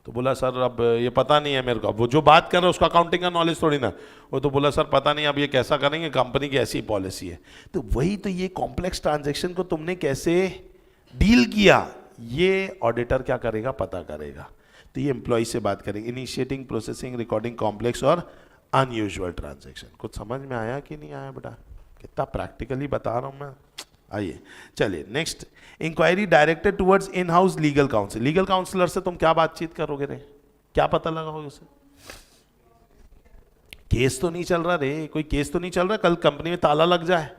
तो बोला सर अब ये पता नहीं है मेरे को, अब वो जो बात कर रहा है उसका अकाउंटिंग का नॉलेज थोड़ी ना, वो तो बोला सर पता नहीं अब ये कैसा करेंगे, कंपनी की ऐसी पॉलिसी है। तो वही तो, ये कॉम्प्लेक्स ट्रांजैक्शन को तुमने कैसे डील किया, ये ऑडिटर क्या करेगा, पता करेगा। तो ये एम्प्लॉय से बात करेंगे, इनिशिएटिंग, प्रोसेसिंग, रिकॉर्डिंग कॉम्प्लेक्स और अनयूजुअल ट्रांजैक्शन। कुछ समझ में आया कि नहीं आया बेटा? कितना प्रैक्टिकली बता रहा हूं मैं। आइए चलिए next, inquiry directed towards in house legal counsel. Legal counsellor से तुम क्या बातचीत करोगे रे, क्या पता लगाओगे उसे? केस तो नहीं चल रहा रे, कोई केस तो नहीं चल रहा, कल कंपनी में ताला लग जाए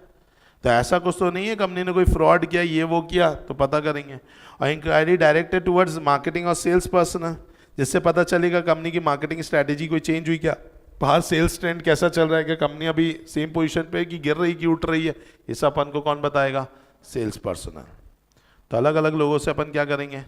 तो ऐसा कुछ तो नहीं है कंपनी ने कोई फ्रॉड किया, ये वो किया, तो पता करेंगे। और इंक्वायरी डायरेक्टेड टुवर्ड्स मार्केटिंग और सेल्स पर्सन, जिससे पता चलेगा कंपनी की मार्केटिंग स्ट्रेटेजी कोई चेंज हुई क्या, बाहर सेल्स ट्रेंड कैसा चल रहा है, कि कंपनी अभी सेम पोजीशन पे है कि गिर रही कि उठ रही है, ये सब अपन को कौन बताएगा, सेल्स पर्सन। तो अलग अलग लोगों से अपन क्या करेंगे,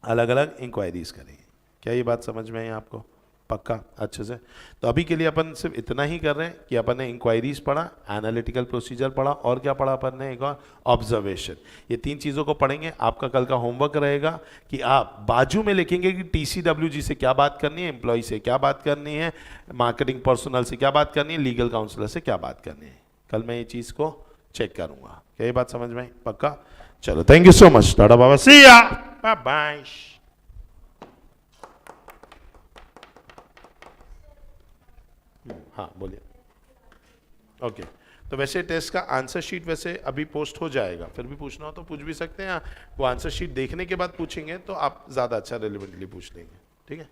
अलग अलग इंक्वायरीज करेंगे। क्या ये बात समझ में आई आपको? पक्का अच्छे से? तो अभी के लिए अपन सिर्फ इतना ही कर रहे हैं कि अपन ने इंक्वायरीज पढ़ा, एनालिटिकल प्रोसीजर पढ़ा, और क्या पढ़ा अपन ने, एक और ऑब्जर्वेशन। ये 3 चीज़ों को पढ़ेंगे। आपका कल का होमवर्क रहेगा कि आप बाजू में लिखेंगे कि TCWG से क्या बात करनी है, एम्प्लॉय से क्या बात करनी है, मार्केटिंग पर्सनल से क्या बात करनी है, लीगल काउंसलर से क्या बात करनी है। कल मैं ये चीज़ को चेक करूँगा। क्या ये बात समझ में आई? पक्का? चलो थैंक यू सो मच, टाटा बाबा, सी या, बाय बाय। हाँ बोलिए। ओके तो वैसे टेस्ट का आंसर शीट वैसे अभी पोस्ट हो जाएगा, फिर भी पूछना हो तो पूछ भी सकते हैं, वो आंसर शीट देखने के बाद पूछेंगे तो आप ज़्यादा अच्छा रेलिवेंटली पूछ लेंगे, ठीक है।